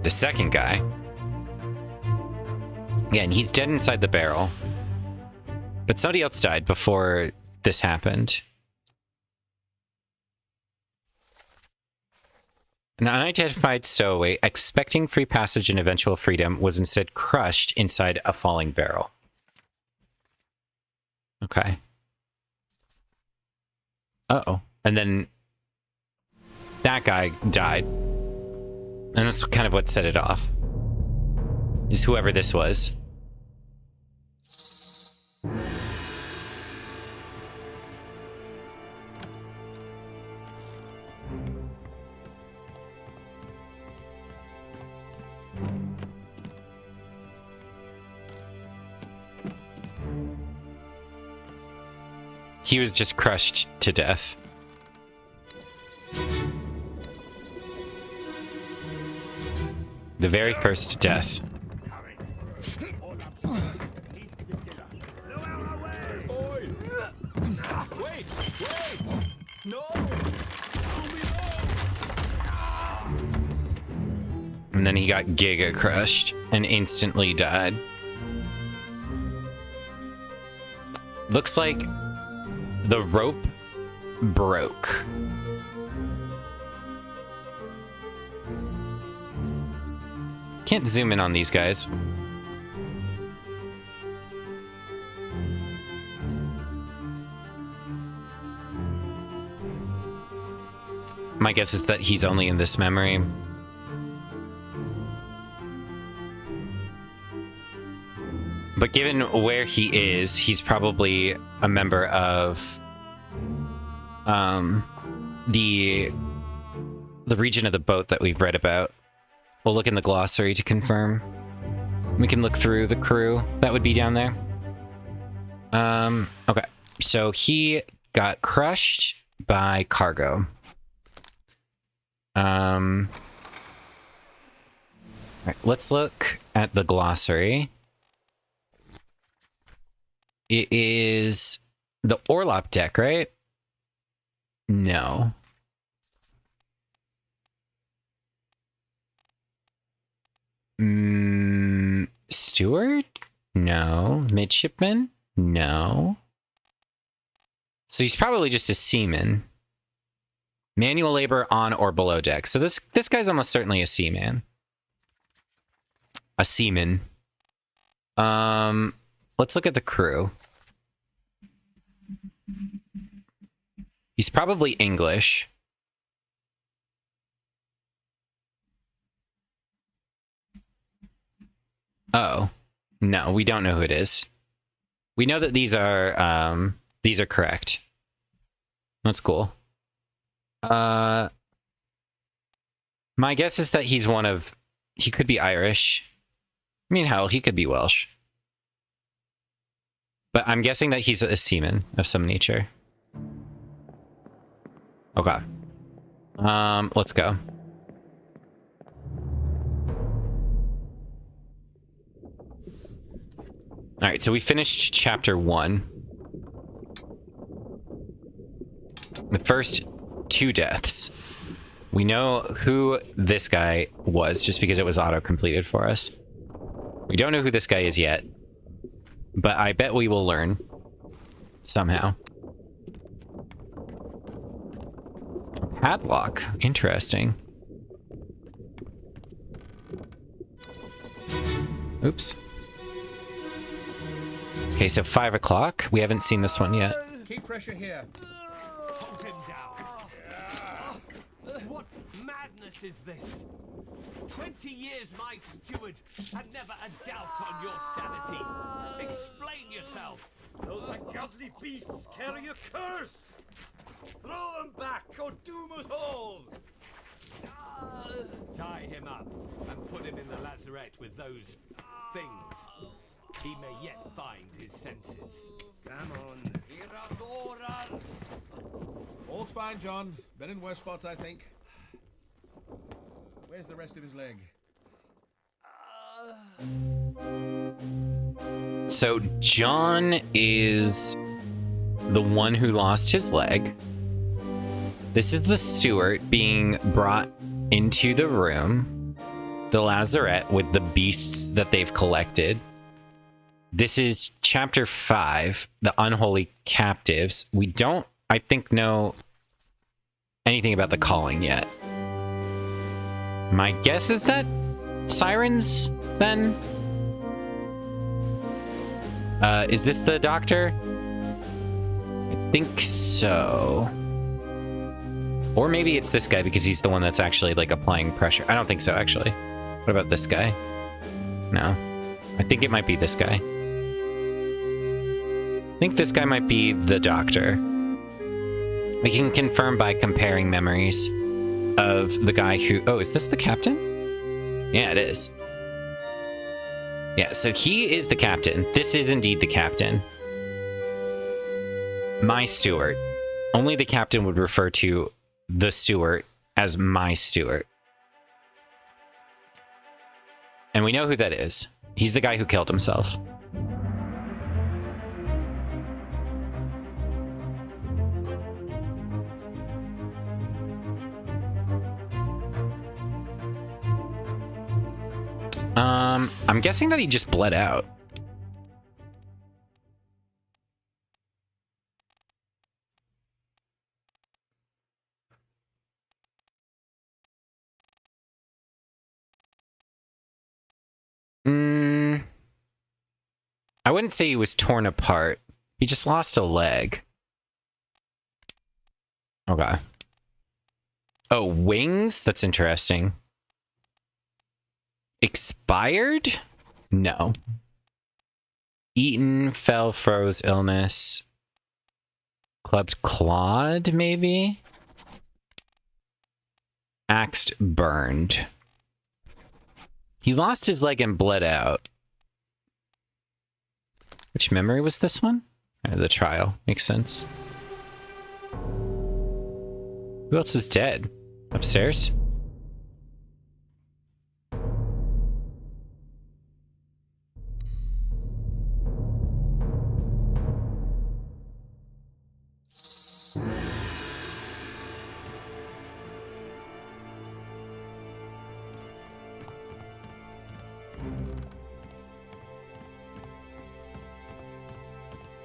The second guy. Yeah, and he's dead inside the barrel. But somebody else died before this happened. An unidentified stowaway, expecting free passage and eventual freedom, was instead crushed inside a falling barrel. Okay. Uh-oh. And then that guy died. And that's kind of what set it off. Is whoever this was. He was just crushed to death. The very first death. Wait! No! And then he got giga crushed and instantly died. Looks like the rope broke. Can't zoom in on these guys. My guess is that he's only in this memory. But given where he is, he's probably a member of the region of the boat that we've read about. We'll look in the glossary to confirm. We can look through the crew that would be down there. Okay. So he got crushed by cargo. All right, let's look at the glossary. It is the Orlop deck, right? No. Steward? No. Midshipman? No. So he's probably just a seaman. Manual labor on or below deck. So this guy's almost certainly a seaman. A seaman. Let's look at the crew. He's probably English. Oh. No, we don't know who it is. We know that these are correct. That's cool. My guess is that he's he could be Irish. I mean, hell, he could be Welsh. But I'm guessing that he's a seaman of some nature. Okay. Let's go. All right, so we finished chapter 1. The first 2 deaths. We know who this guy was just because it was auto-completed for us. We don't know who this guy is yet, but I bet we will learn somehow. Padlock. Interesting. Oops. Okay, so 5 o'clock. We haven't seen this one yet. Keep pressure here. Hold him down. What madness is this? 20 years my steward, and never a doubt on your sanity. Explain yourself. Those ungodly beasts carry a curse! Throw them back or doom us all! Tie him up and put him in the lazarette with those things. He may yet find his senses. Come on. All's fine, John. Been in worse spots, I think. Where's the rest of his leg? So John is the one who lost his leg. This is the steward being brought into the room, the lazarette with the beasts that they've collected. This is chapter 5, the unholy captives. We don't, I think, know anything about the calling yet. My guess is that sirens, then? Is this the doctor? I think so. Or maybe it's this guy because he's the one that's actually, like, applying pressure. I don't think so, actually. What about this guy? No. I think it might be this guy. I think this guy might be the doctor. We can confirm by comparing memories of the guy who... Oh, is this the captain? Yeah, it is. Yeah, so he is the captain. This is indeed the captain. My steward. Only the captain would refer to the steward as my steward. And we know who that is. He's the guy who killed himself. I'm guessing that he just bled out. I wouldn't say he was torn apart. He just lost a leg. Okay. Oh, wings? That's interesting. Expired? No. Eaten, fell, froze, illness. Clubbed, clawed, maybe? Axed, burned. He lost his leg and bled out. Which memory was this one? The trial. Makes sense. Who else is dead? Upstairs?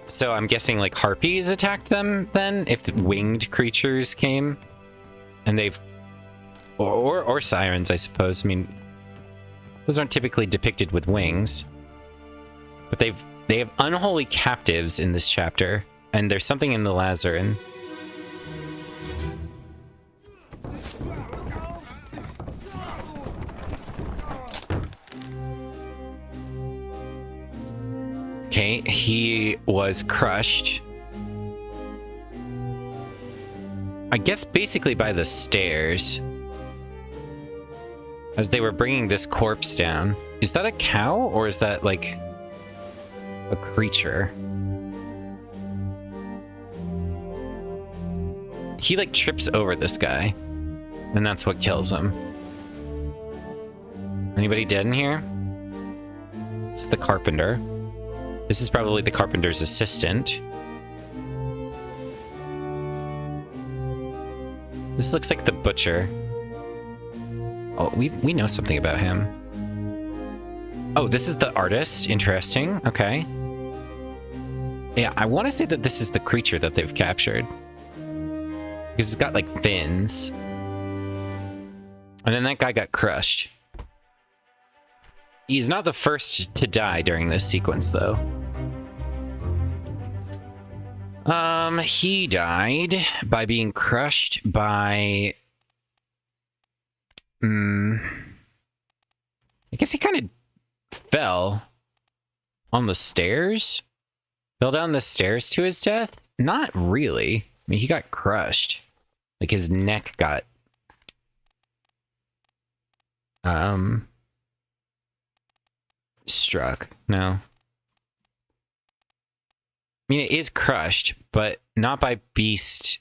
So I'm guessing like harpies attacked them then, if winged creatures came, and they've, or sirens, I suppose. I mean, those aren't typically depicted with wings, but they have unholy captives in this chapter, and there's something in the Lazarin. Okay, he was crushed. I guess basically by the stairs. As they were bringing this corpse down. Is that a cow or is that like a creature? He like trips over this guy. And that's what kills him. Anybody dead in here? It's the carpenter. This is probably the carpenter's assistant. This looks like the butcher. Oh, we know something about him. Oh, this is the artist. Interesting. Okay. Yeah, I want to say that this is the creature that they've captured. Because it's got like fins. And then that guy got crushed. He's not the first to die during this sequence, though. He died by being crushed by... I guess he kind of fell on the stairs? Fell down the stairs to his death? Not really. I mean, he got crushed. Like, his neck got... struck. No. I mean, it is crushed, but not by beast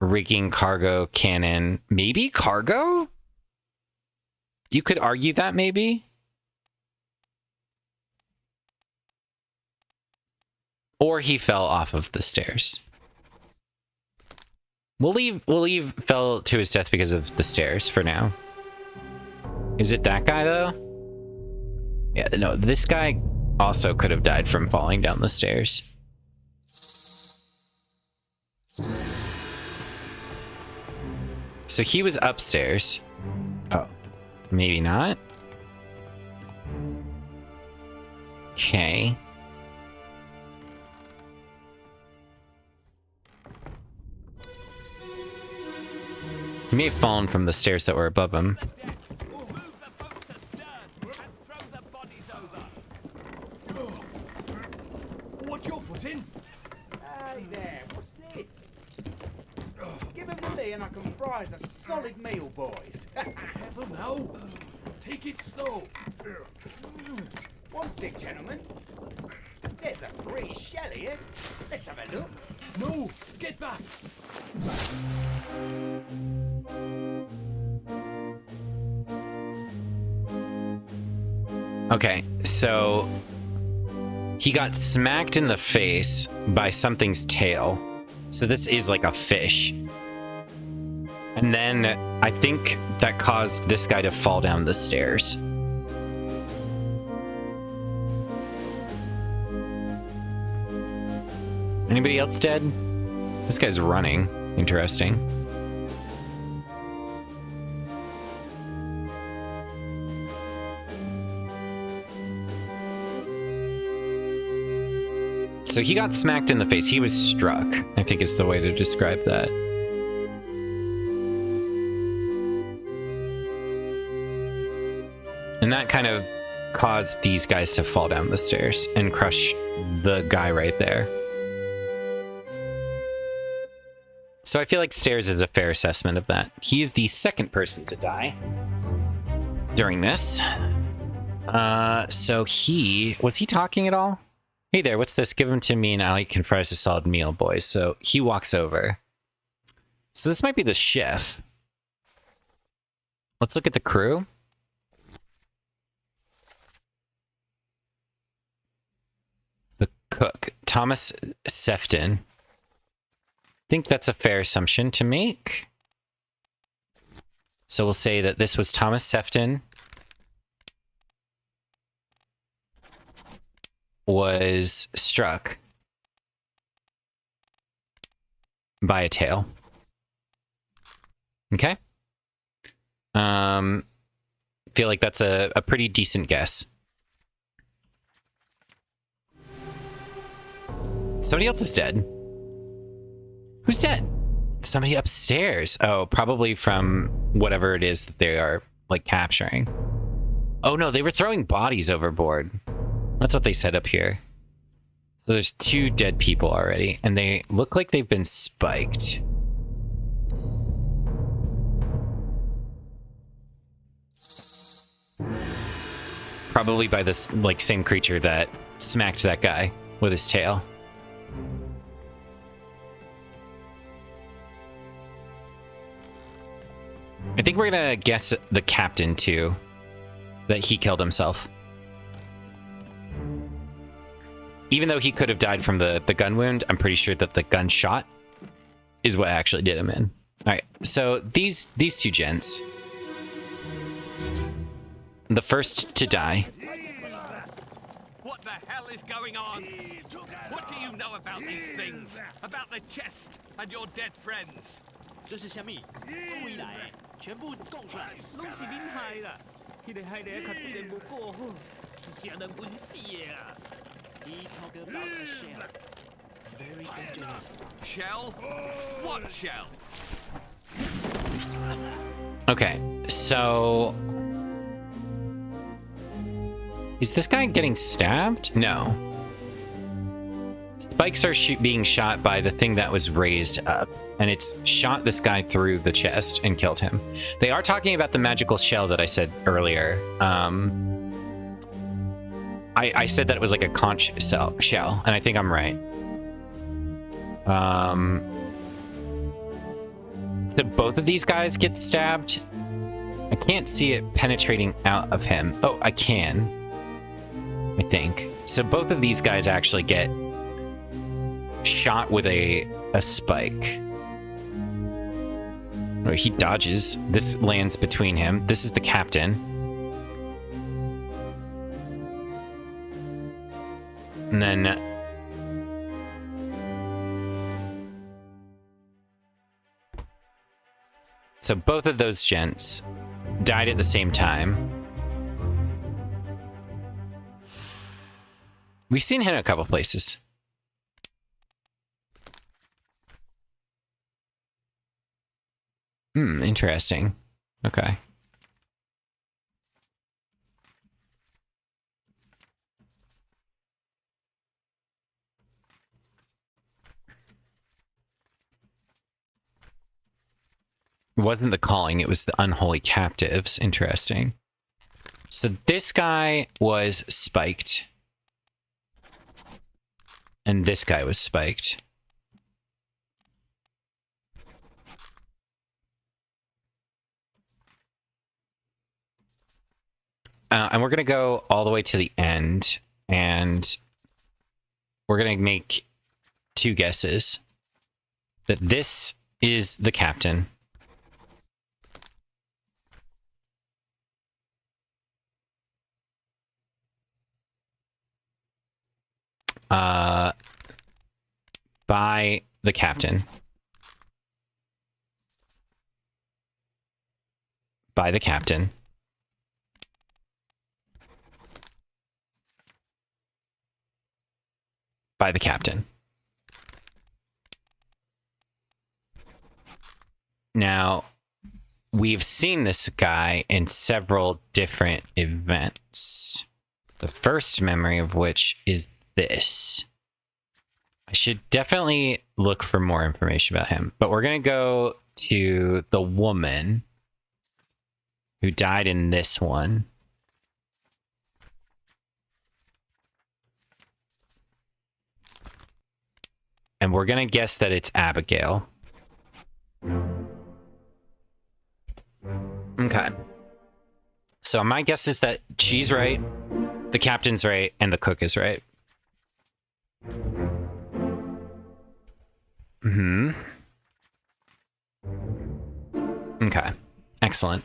rigging cargo cannon. Maybe cargo? You could argue that, maybe? Or he fell off of the stairs. We'll leave fell to his death because of the stairs for now. Is it that guy, though? Yeah, no, this guy also could have died from falling down the stairs. So he was upstairs. Oh, maybe not. Okay. He may have fallen from the stairs that were above him. What's your foot in? Hey there, what's this? Give him to me and I can fry us a solid meal, boys. Careful now. Take it slow. What's it, gentlemen? There's a pretty shell here. Let's have a look. No, get back. Okay, so he got smacked in the face by something's tail. So this is like a fish. And then I think that caused this guy to fall down the stairs. Anybody else dead? This guy's running. Interesting. So he got smacked in the face. He was struck, I think is the way to describe that. And that kind of caused these guys to fall down the stairs and crush the guy right there. So I feel like stairs is a fair assessment of that. He is the second person to die during this. So was he talking at all? Hey there, what's this? Give him to me and I'll can fry us a solid meal, boys. So he walks over. So this might be the chef. Let's look at the crew. The cook, Thomas Sefton. I think that's a fair assumption to make. So we'll say that this was Thomas Sefton. Was struck by a tail. Okay. Feel like that's a pretty decent guess. Somebody else is dead. Who's dead? Somebody upstairs. Oh, probably from whatever it is that they are, like, capturing. Oh no, they were throwing bodies overboard. That's what they said up here. So there's 2 dead people already, and they look like they've been spiked. Probably by this, like, same creature that smacked that guy with his tail. I think we're gonna guess the captain, too. That he killed himself. Even though he could have died from the gun wound, I'm pretty sure that the gunshot is what actually did him in. All right, so these 2 gents. The first to die. What the hell is going on? What do you know about these things? About the chest and your dead friends? 这是虾米？我以来全部供出来，拢是恁害啦！迄个害得较对人无保护，是让人滚死的啊！ He talk about a shell. Very dangerous. Shell? What shell? Okay, so... Is this guy getting stabbed? No. Spikes are being shot by the thing that was raised up, and it's shot this guy through the chest and killed him. They are talking about the magical shell that I said earlier. I said that it was like a conch shell, and I think I'm right. So both of these guys get stabbed. I can't see it penetrating out of him. Oh, I can. I think. So both of these guys actually get shot with a spike. Oh, he dodges. This lands between him. This is the captain. And then... So both of those gents died at the same time. We've seen him in a couple places. Interesting. Okay. It wasn't the calling, it was the unholy captives. Interesting. So this guy was spiked. And this guy was spiked. And we're going to go all the way to the end. And we're going to make 2 guesses. That this is the captain. By the captain. By the captain. by the captain. Now, we've seen this guy in several different events. The first memory of which is this. I should definitely look for more information about him, but we're going to go to the woman who died in this one. And we're going to guess that it's Abigail. Okay. So my guess is that she's right, the captain's right, and the cook is right. Okay. Excellent.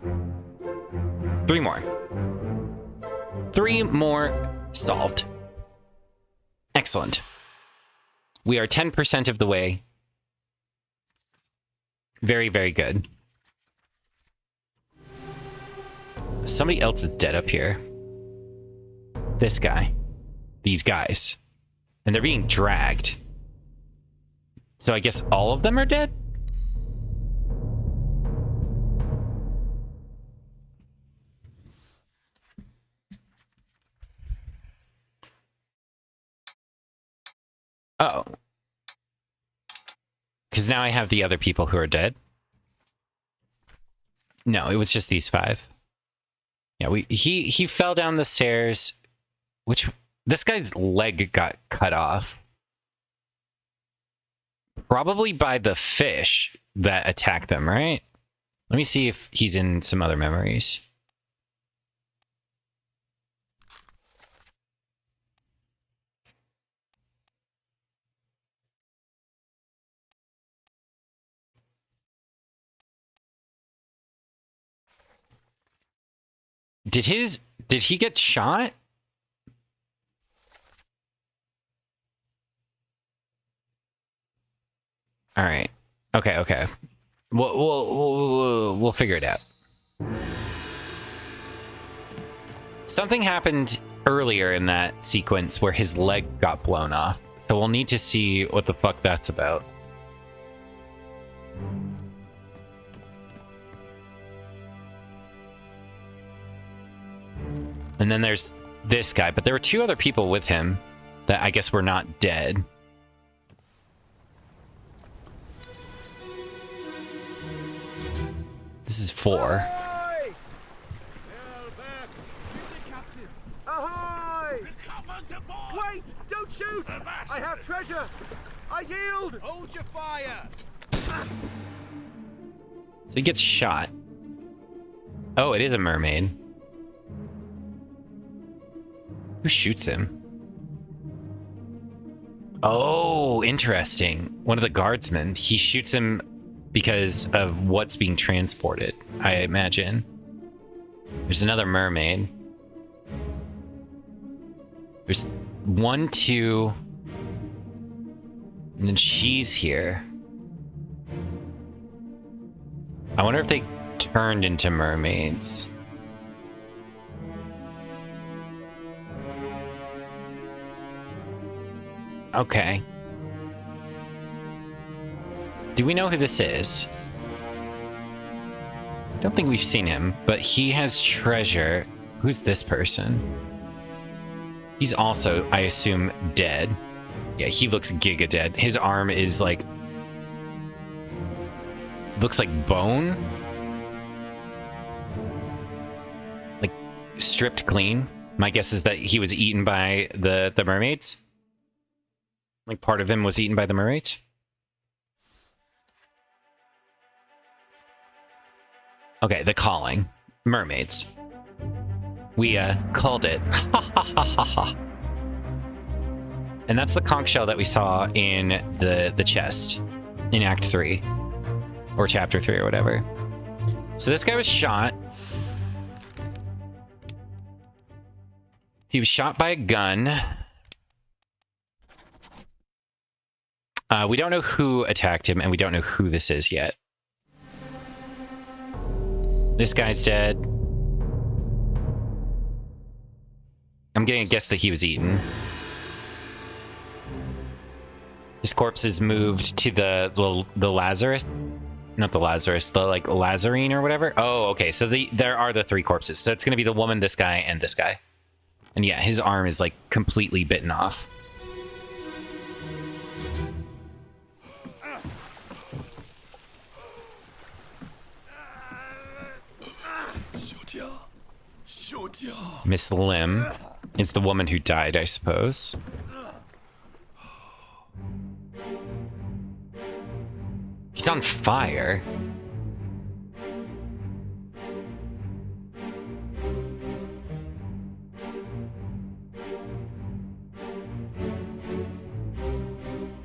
3 more. 3 more solved. Excellent. We are 10% of the way. Very, very good. Somebody else is dead up here. This guy. These guys. And they're being dragged. So I guess all of them are dead? Oh. Because now I have the other people who are dead. No, it was just these 5. Yeah, he fell down the stairs, which this guy's leg got cut off. Probably by the fish that attacked them, right? Let me see if he's in some other memories. Did he get shot? All right. Okay. We'll figure it out. Something happened earlier in that sequence where his leg got blown off. So we'll need to see what the fuck that's about. And then there's this guy, but there were 2 other people with him that I guess were not dead. This is 4. Ahoy! Ahoy! Wait! Don't shoot! I have treasure! I yield! Hold your fire! So he gets shot. Oh, it is a mermaid. Who shoots him? Oh, interesting. One of the guardsmen. He shoots him because of what's being transported, I imagine. There's another mermaid. There's 1, 2... And then she's here. I wonder if they turned into mermaids. Okay. Do we know who this is? Don't think we've seen him, but he has treasure. Who's this person? He's also, I assume, dead. Yeah, he looks giga dead. His arm is like... looks like bone. Like, stripped clean. My guess is that he was eaten by the mermaids. Like, part of him was eaten by the mermaids. Okay, the calling. Mermaids. We, called it. Ha ha ha ha ha. And that's the conch shell that we saw in the chest in Act 3. Or Chapter 3 or whatever. So this guy was shot. He was shot by a gun. We don't know who attacked him, and we don't know who this is yet. This guy's dead. I'm getting a guess that he was eaten. His corpse is moved to the Lazarus, not the Lazarus, the like Lazarine or whatever. Oh, okay. So there are the 3 corpses. So it's gonna be the woman, this guy, and this guy. And yeah, his arm is like completely bitten off. Miss Lim is the woman who died, I suppose. He's on fire.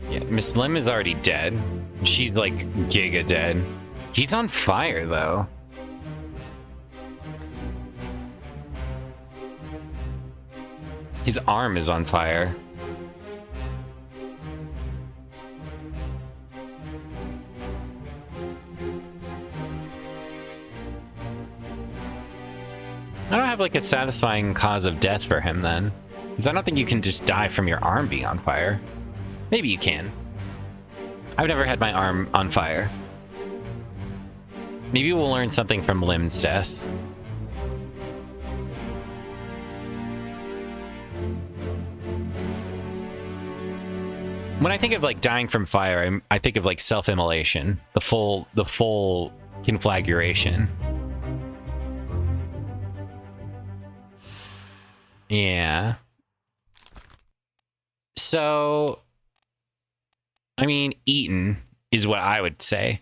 Yeah, Miss Lim is already dead. She's like giga dead. He's on fire though. His arm is on fire. I don't have like a satisfying cause of death for him then. Because I don't think you can just die from your arm being on fire. Maybe you can. I've never had my arm on fire. Maybe we'll learn something from Lim's death. When I think of like dying from fire, I think of like self-immolation, the full conflagration. Yeah. So, I mean, eaten is what I would say.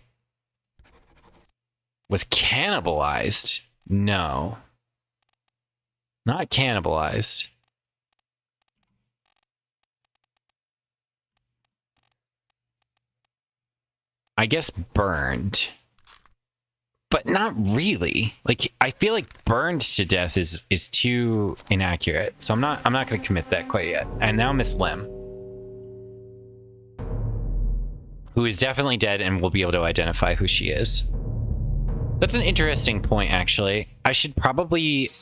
Was cannibalized? No. Not cannibalized. I guess burned. But not really. Like, I feel like burned to death is too inaccurate. So I'm not gonna commit that quite yet. And now Miss Lim, who is definitely dead and will be able to identify who she is. That's an interesting point, actually. I should probably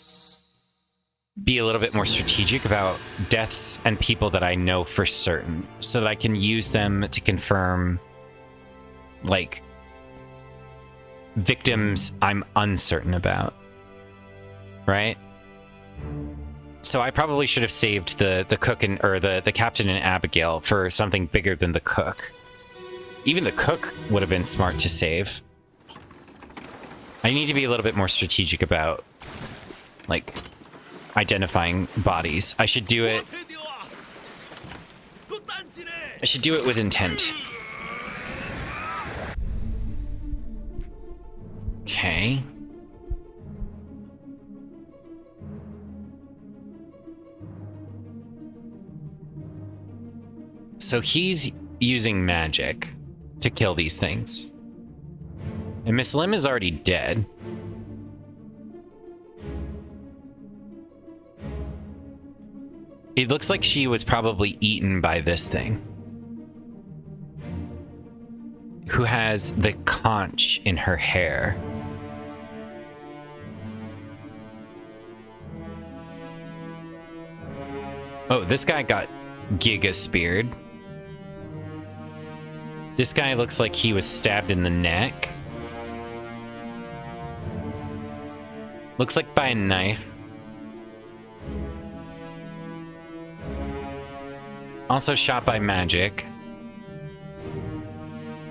be a little bit more strategic about deaths and people that I know for certain, so that I can use them to confirm, like, victims I'm uncertain about, right? So I probably should have saved the cook or the captain and Abigail for something bigger than the cook. Even the cook would have been smart to save. I need to be a little bit more strategic about, like, identifying bodies. I should do it. I should do it with intent. Okay. So he's using magic to kill these things. And Miss Lim is already dead. It looks like she was probably eaten by this thing, who has the conch in her hair. Oh, this guy got giga speared. This guy looks like he was stabbed in the neck. Looks like by a knife. Also shot by magic.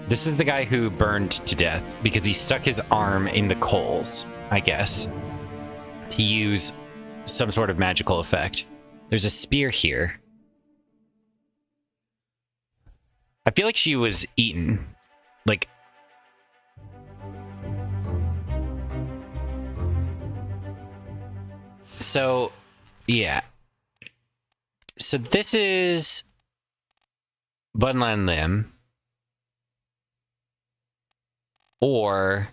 This is the guy who burned to death because he stuck his arm in the coals, I guess, to use some sort of magical effect. There's a spear here. I feel like she was eaten. Like, so, yeah. So this is Bunlan Lim. Or,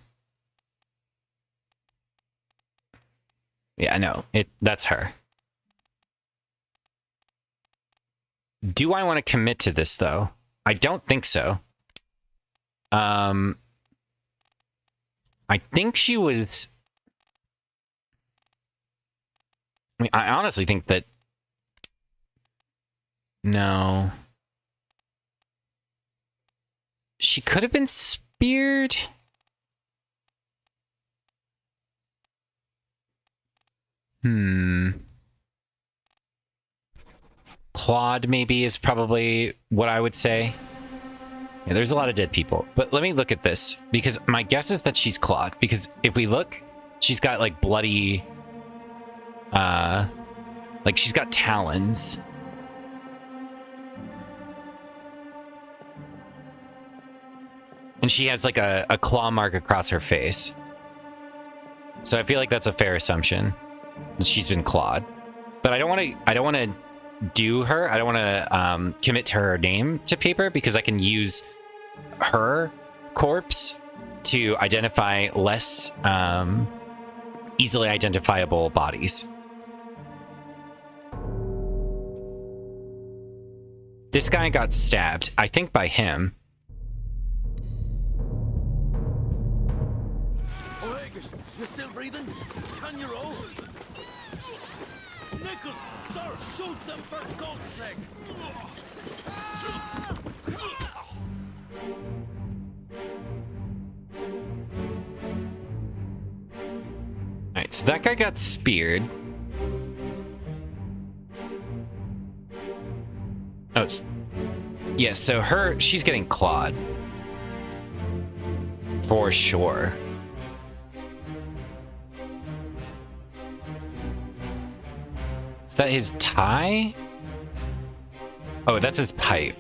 yeah, I know that's her. Do I want to commit to this though? I don't think so. I think she was. I mean, I honestly think that. No. She could have been speared. Clawed maybe is probably what I would say. Yeah, there's a lot of dead people. But let me look at this, because my guess is that she's clawed. Because if we look, she's got like bloody... like she's got talons. And she has like a claw mark across her face. So I feel like that's a fair assumption that she's been clawed. But I don't want to do her. I don't want to commit to her name to paper, because I can use her corpse to identify less easily identifiable bodies. This guy got stabbed, I think by him. You still breathing? Can you roll? Nichols, sir, shoot them for God's sake! Alright, so that guy got speared. Oh, yeah, so she's getting clawed. For sure. Is that his tie? Oh, that's his pipe.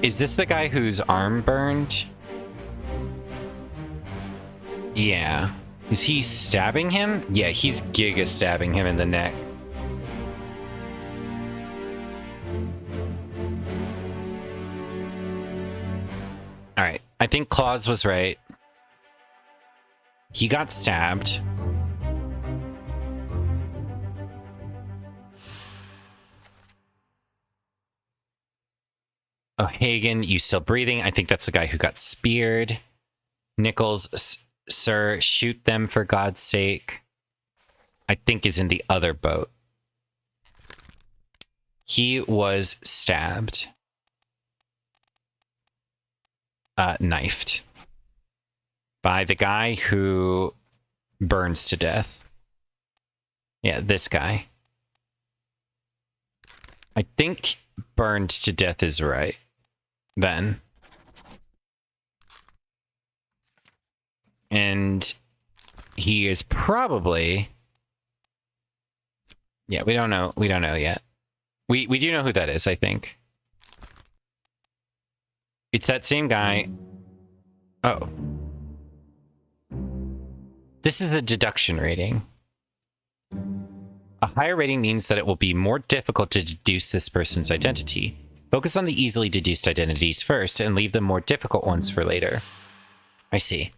Is this the guy whose arm burned? Yeah. Is he stabbing him? Yeah, he's giga stabbing him in the neck. Alright, I think Claus was right. He got stabbed. O'Hagan, you still breathing? I think that's the guy who got speared. Nichols, sir, shoot them for God's sake. I think is in the other boat. He was stabbed. Knifed. By the guy who burns to death. Yeah, this guy. I think burned to death is right. Then. And he is probably... Yeah, we don't know. We don't know yet. We do know who that is, I think. It's that same guy. Oh. This is the deduction rating. A higher rating means that it will be more difficult to deduce this person's identity. Focus on the easily deduced identities first and leave the more difficult ones for later. I see.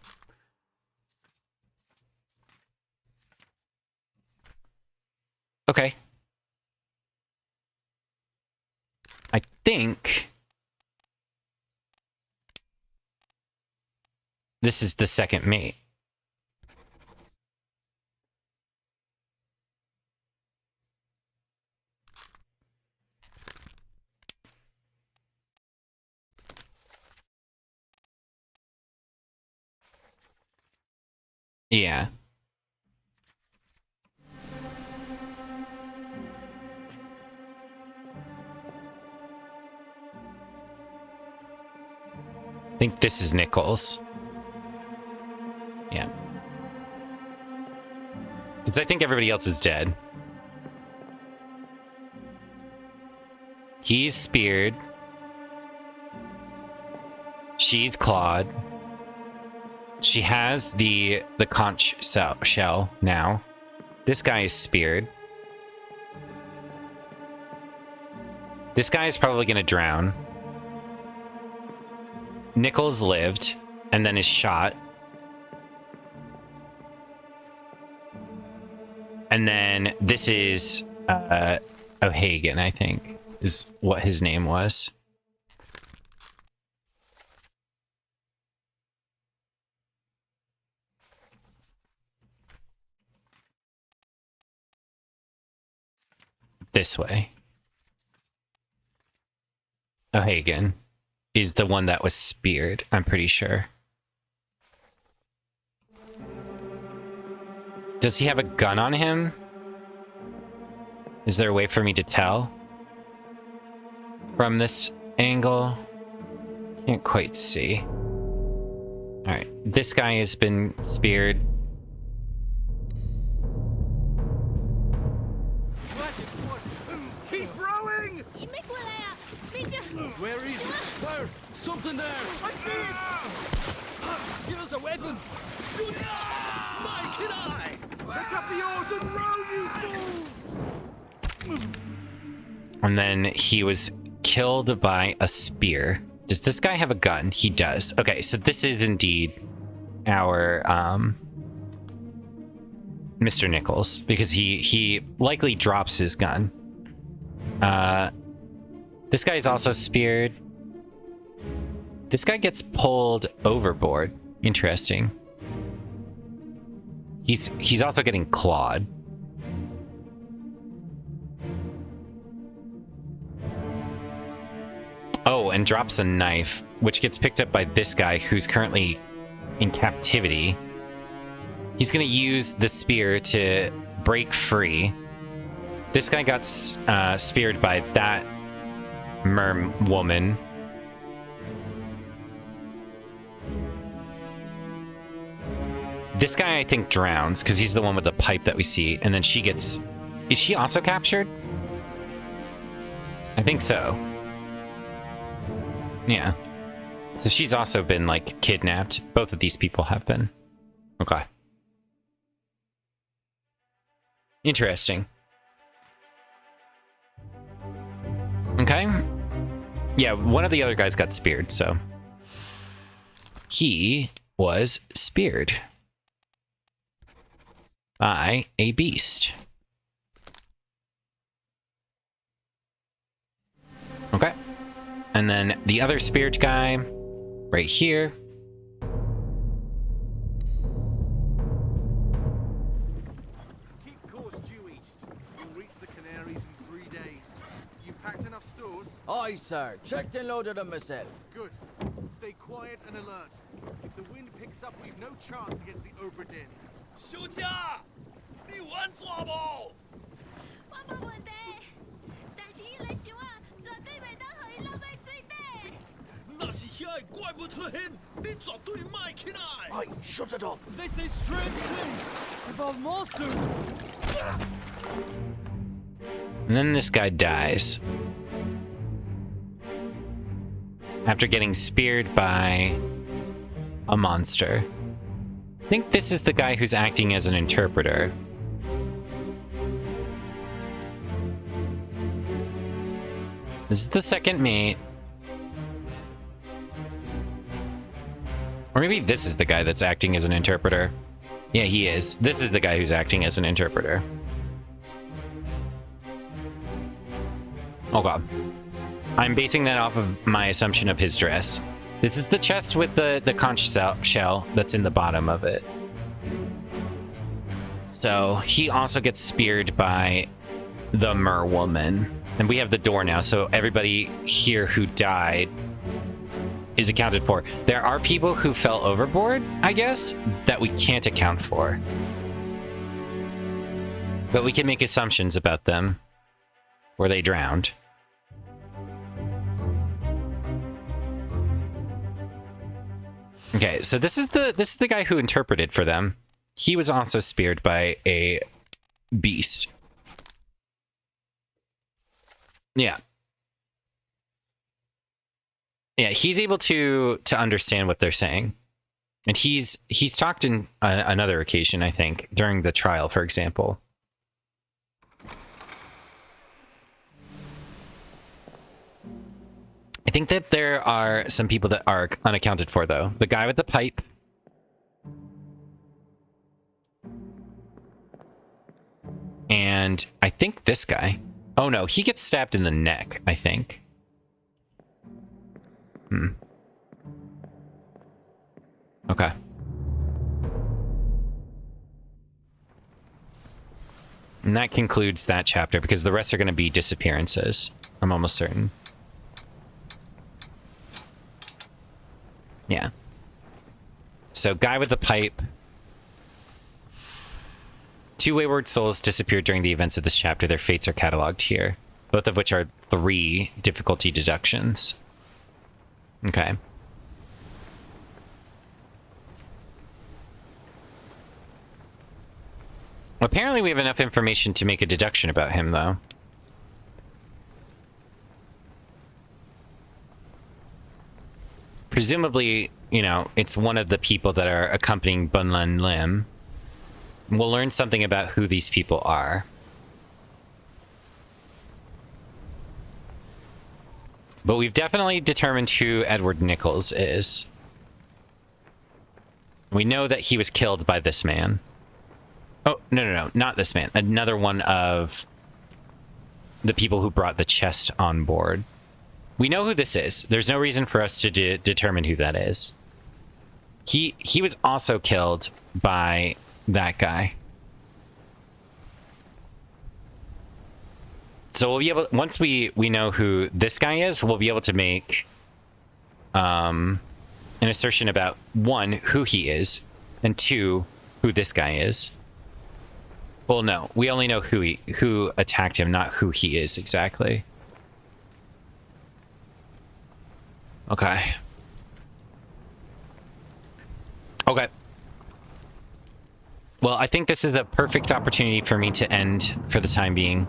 Okay. I think this is the second mate. Yeah. I think this is Nichols. Yeah. Because I think everybody else is dead. He's speared. She's clawed. She has the conch shell now. This guy is speared. This guy is probably going to drown. Nichols lived and then is shot. And then this is O'Hagan, I think, is what his name was. this way. O'Hagan is the one that was speared, I'm pretty sure. Does he have a gun on him? Is there a way for me to tell? From this angle? Can't quite see. Alright, this guy has been speared. Keep rowing! Where is it? Where? Something there! I see it! Give us a weapon! Shoot it! Mike and I! Pick up the oars and row, you fools! And then he was killed by a spear. Does this guy have a gun? He does. Okay, so this is indeed our Mr. Nichols, because he likely drops his gun. This guy is also speared. This guy gets pulled overboard. Interesting. He's also getting clawed. Oh, and drops a knife, which gets picked up by this guy who's currently in captivity. He's gonna use the spear to break free. This guy got speared by that woman. This guy, I think, drowns because he's the one with the pipe that we see. And then she gets... Is she also captured? I think so. Yeah. So she's also been, like, kidnapped. Both of these people have been. Okay. Interesting. Okay. Yeah, one of the other guys got speared, so... He was speared by a beast. Okay. And then the other speared guy, right here. Keep course due east. You'll reach the Canaries in 3 days. You packed enough stores? Aye, sir. Checked and loaded them myself. Good. Stay quiet and alert. If the wind picks up, we've no chance against the Obra Dinn. 休假，你玩抓不？我冇问题，但是伊来想啊，绝对袂当互伊落在水底。那是遐个怪物出现，你绝对卖起来。Aye, shut it up. They say strange things about monsters. And then this guy dies. After getting speared by a monster. I think this is the guy who's acting as an interpreter. This is the second mate. Or maybe this is the guy that's acting as an interpreter. Yeah, he is. This is the guy who's acting as an interpreter. Oh god. I'm basing that off of my assumption of his dress. This is the chest with the conch shell that's in the bottom of it. So he also gets speared by the mer woman. And we have the door now, so everybody here who died is accounted for. There are people who fell overboard, I guess, that we can't account for. But we can make assumptions about them. Or they drowned. Okay, so this is the guy who interpreted for them. He was also speared by a beast. Yeah. Yeah, he's able to understand what they're saying. And he's talked in another occasion, I think, during the trial, for example. I think that there are some people that are unaccounted for, though. The guy with the pipe. And I think this guy. Oh no, he gets stabbed in the neck, I think. Okay. And that concludes that chapter, because the rest are going to be disappearances. I'm almost certain. Yeah. So, guy with the pipe. 2 wayward souls disappeared during the events of this chapter. Their fates are cataloged here, both of which are 3 difficulty deductions. Okay. Apparently we have enough information to make a deduction about him, though. Presumably, you know, it's one of the people that are accompanying Bunlan Lim. We'll learn something about who these people are. But we've definitely determined who Edward Nichols is. We know that he was killed by this man. Oh, no, not this man. Another one of the people who brought the chest on board. We know who this is. There's no reason for us to determine who that is. He was also killed by that guy. So we'll be able, once we know who this guy is, we'll be able to make an assertion about 1, who he is, and 2, who this guy is. Well, no, we only know who attacked him, not who he is exactly. Okay. Okay. Well, I think this is a perfect opportunity for me to end for the time being.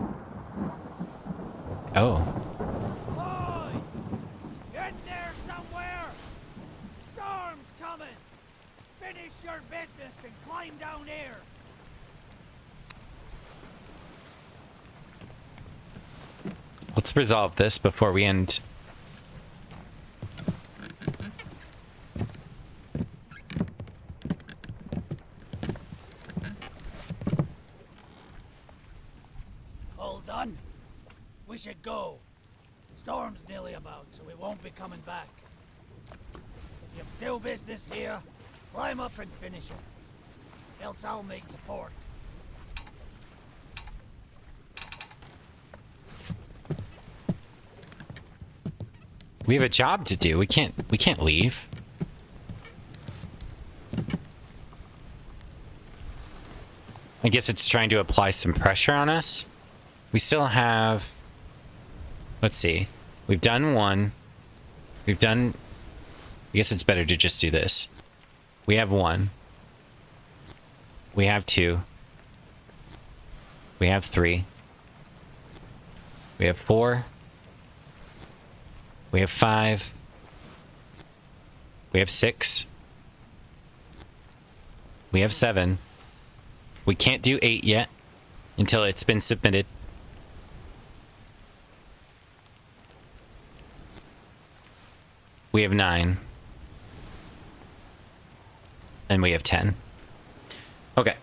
Oh. Boy! In there somewhere! Storm's coming! Finish your business and climb down here! Let's resolve this before we end. All done? We should go. Storm's nearly about, so we won't be coming back. If you've still business here, climb up and finish it. Else I'll make support. We have a job to do. We can't leave. I guess it's trying to apply some pressure on us. We still have, let's see. We've done 1. We've done, I guess it's better to just do this. We have 1. We have 2. We have 3. We have 4. We have 5. We have 6. We have 7. We can't do 8 yet until it's been submitted. We have 9. And we have 10. Okay.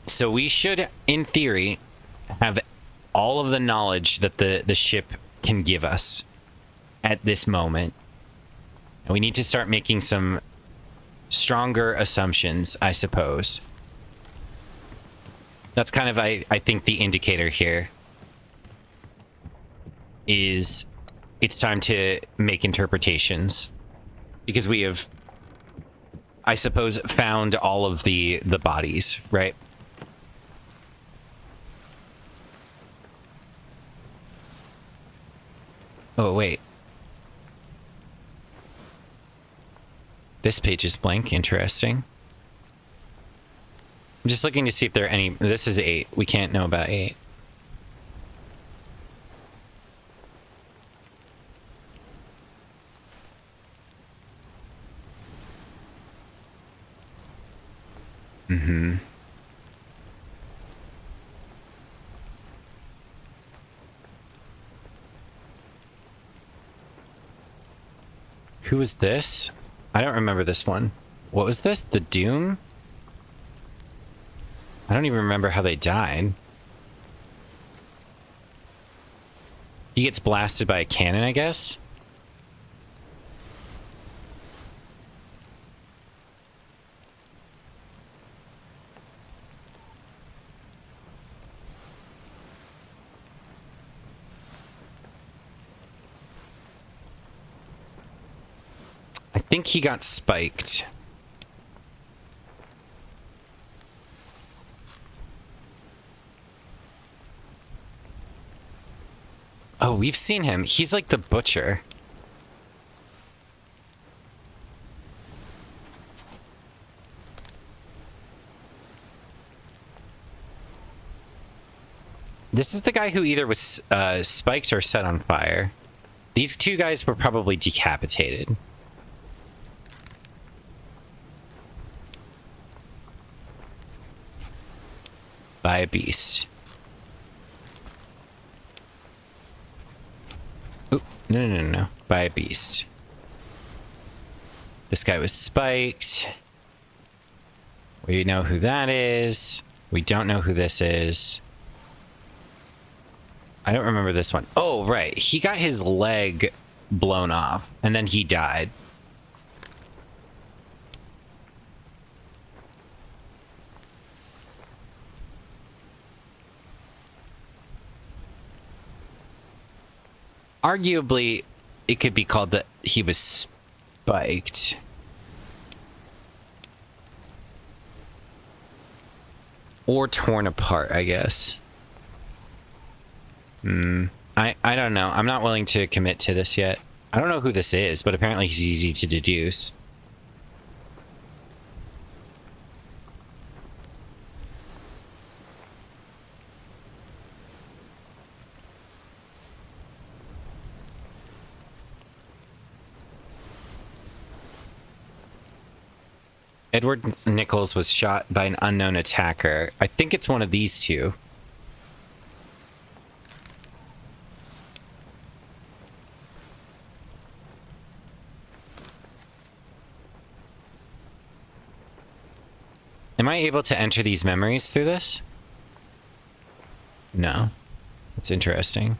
So we should, in theory, have all of the knowledge that the ship can give us at this moment. And we need to start making some stronger assumptions, I suppose. That's kind of, I think, the indicator here is it's time to make interpretations. Because we have, I suppose, found all of the bodies, right? Oh, wait. This page is blank. Interesting. I'm just looking to see if there are any... This is 8. We can't know about 8. Mm-hmm. Who is this? I don't remember this one. What was this? The Doom? I don't even remember how they died. He gets blasted by a cannon, I guess? think he got spiked. Oh, we've seen him. He's like the butcher. This is the guy who either was spiked or set on fire. These two guys were probably decapitated. By a beast. Oop, no. By a beast. This guy was spiked. We know who that is. We don't know who this is. I don't remember this one. Oh, right. He got his leg blown off, and then he died. Arguably, it could be called that he was spiked. Or torn apart, I guess. I don't know. I'm not willing to commit to this yet. I don't know who this is, but apparently he's easy to deduce. Edward Nichols was shot by an unknown attacker. I think it's one of these two. Am I able to enter these memories through this? No. That's interesting.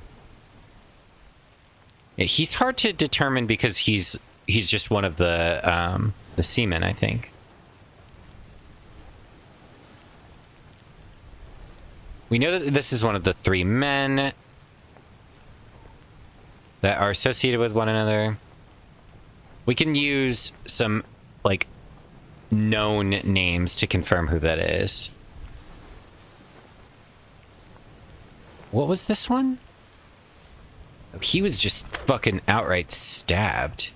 Yeah, he's hard to determine because he's just one of the seamen, I think. We know that this is one of the three men that are associated with one another. We can use some, like, known names to confirm who that is. What was this one? He was just fucking outright stabbed.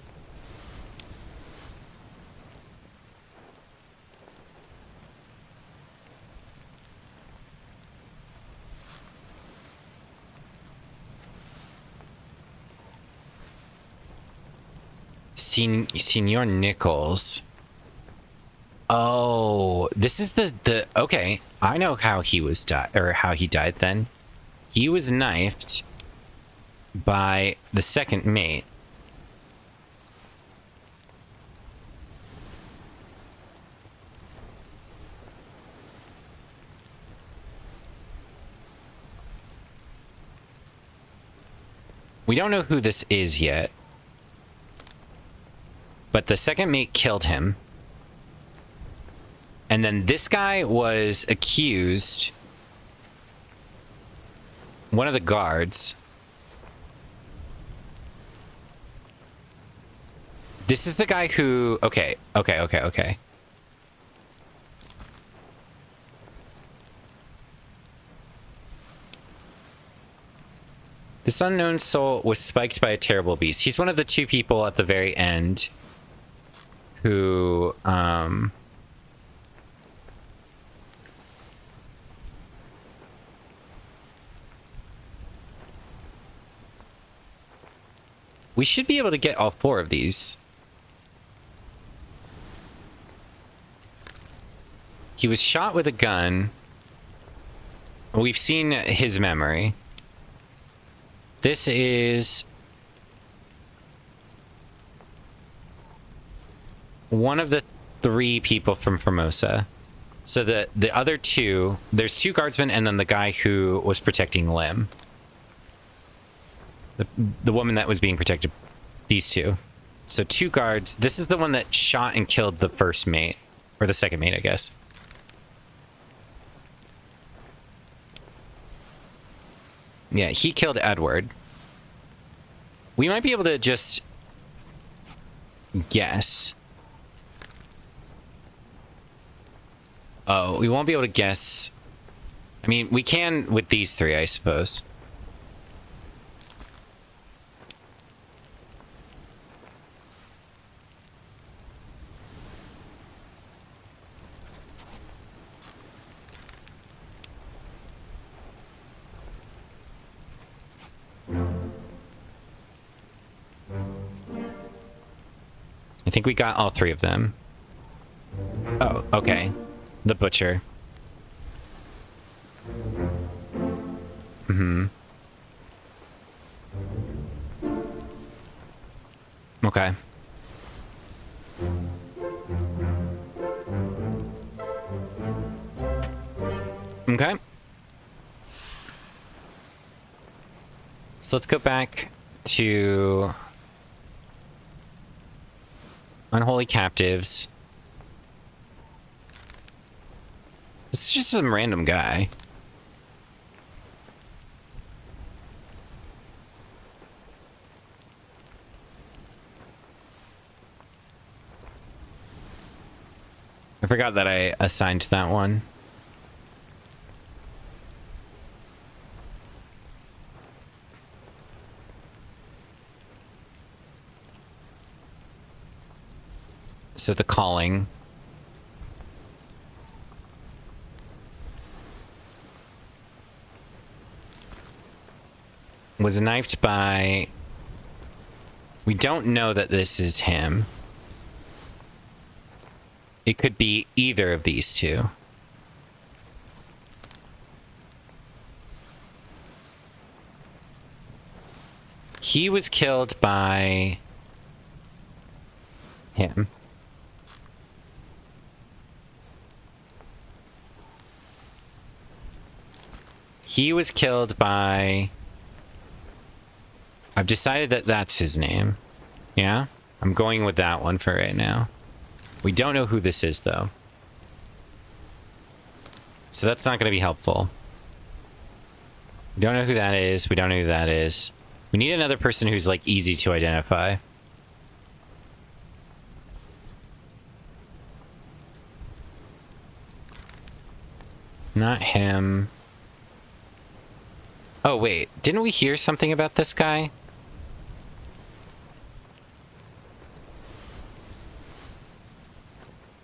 Senor Nichols. Oh, this is the okay. I know how he was how he died then. He was knifed by the second mate. We don't know who this is yet. But the second mate killed him. And then this guy was accused. One of the guards. This is the guy who... Okay. This unknown soul was spiked by a terrible beast. He's one of the two people at the very end who, we should be able to get all four of these. He was shot with a gun. We've seen his memory. This is one of the three people from Formosa. So the other two, there's two guardsmen and then the guy who was protecting Lim. The woman that was being protected. These two. So two guards. This is the one that shot and killed the first mate. Or the second mate, I guess. Yeah, he killed Edward. We might be able to just guess. Oh, we won't be able to guess. I mean, we can with these three, I suppose. I think we got all three of them. Oh, okay. The butcher. Mm-hmm. Okay. Okay. So let's go back to Unholy Captives. This is just some random guy. I forgot that I assigned that one. So the calling. Was knifed by... We don't know that this is him. It could be either of these two. He was killed by him. He was killed by... I've decided that that's his name. Yeah? I'm going with that one for right now. We don't know who this is, though. So that's not going to be helpful. We don't know who that is. We don't know who that is. We need another person who's, like, easy to identify. Not him. Oh, wait. Didn't we hear something about this guy?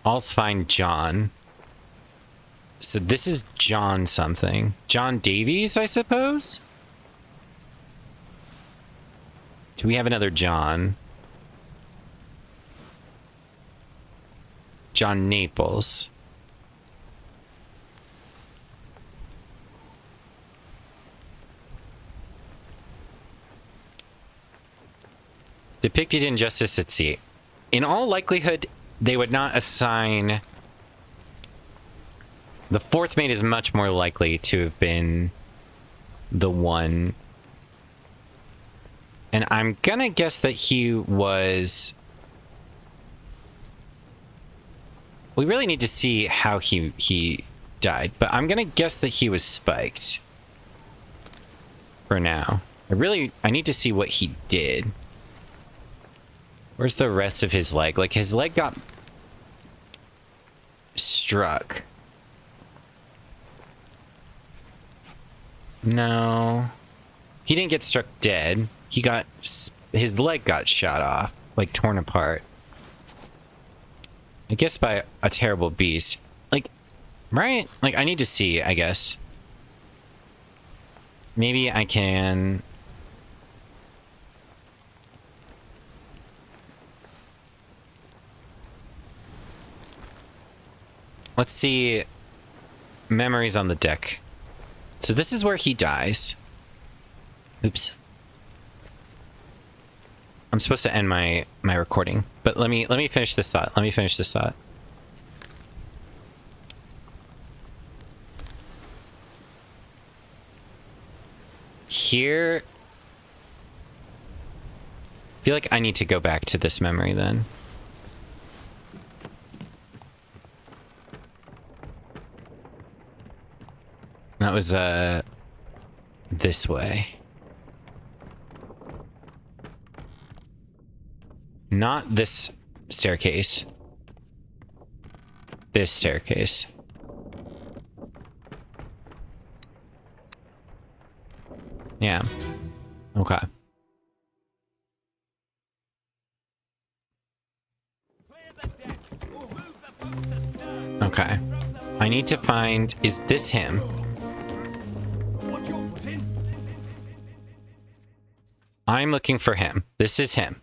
All's fine, John. So this is John something. John Davies, I suppose? Do we have another John? John Naples. Depicted injustice at sea. In all likelihood, they would not assign... The fourth mate is much more likely to have been the one. And I'm gonna guess that he was... We really need to see how he died, but I'm gonna guess that he was spiked. For now. I need to see what he did. Where's the rest of his leg? Like, his leg got struck. No. He didn't get struck dead. He got... His leg got shot off. Like, torn apart. I guess by a terrible beast. Like, right? Like, I need to see, I guess. Maybe I can... Let's see memories on the deck. So this is where he dies. Oops. I'm supposed to end my recording, but let me finish this thought. Let me finish this thought. Here, I feel like I need to go back to this memory then. That was, this way. Not this staircase. This staircase. Yeah. Okay. Okay. I need to find... Is this him? I'm looking for him. This is him.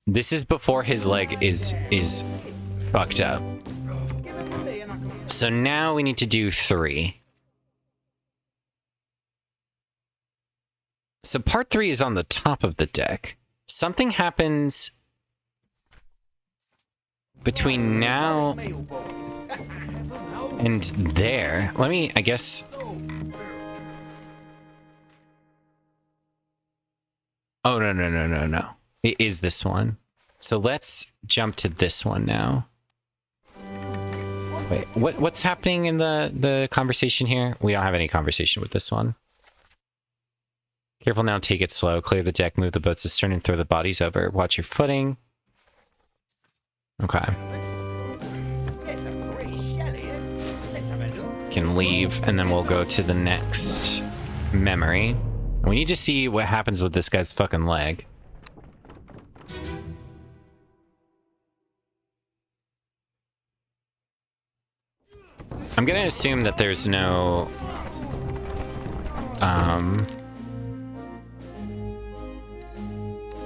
This is before his leg is fucked up. So now we need to do 3. So part 3 is on the top of the deck. Something happens between now and there. Let me, I guess... Oh, no. It is this one. So let's jump to this one now. Wait, what's happening in the conversation here? We don't have any conversation with this one. Careful now, take it slow. Clear the deck, move the boat's astern, and throw the bodies over. Watch your footing. Okay. Can leave, and then we'll go to the next memory. We need to see what happens with this guy's fucking leg. I'm gonna assume that there's no...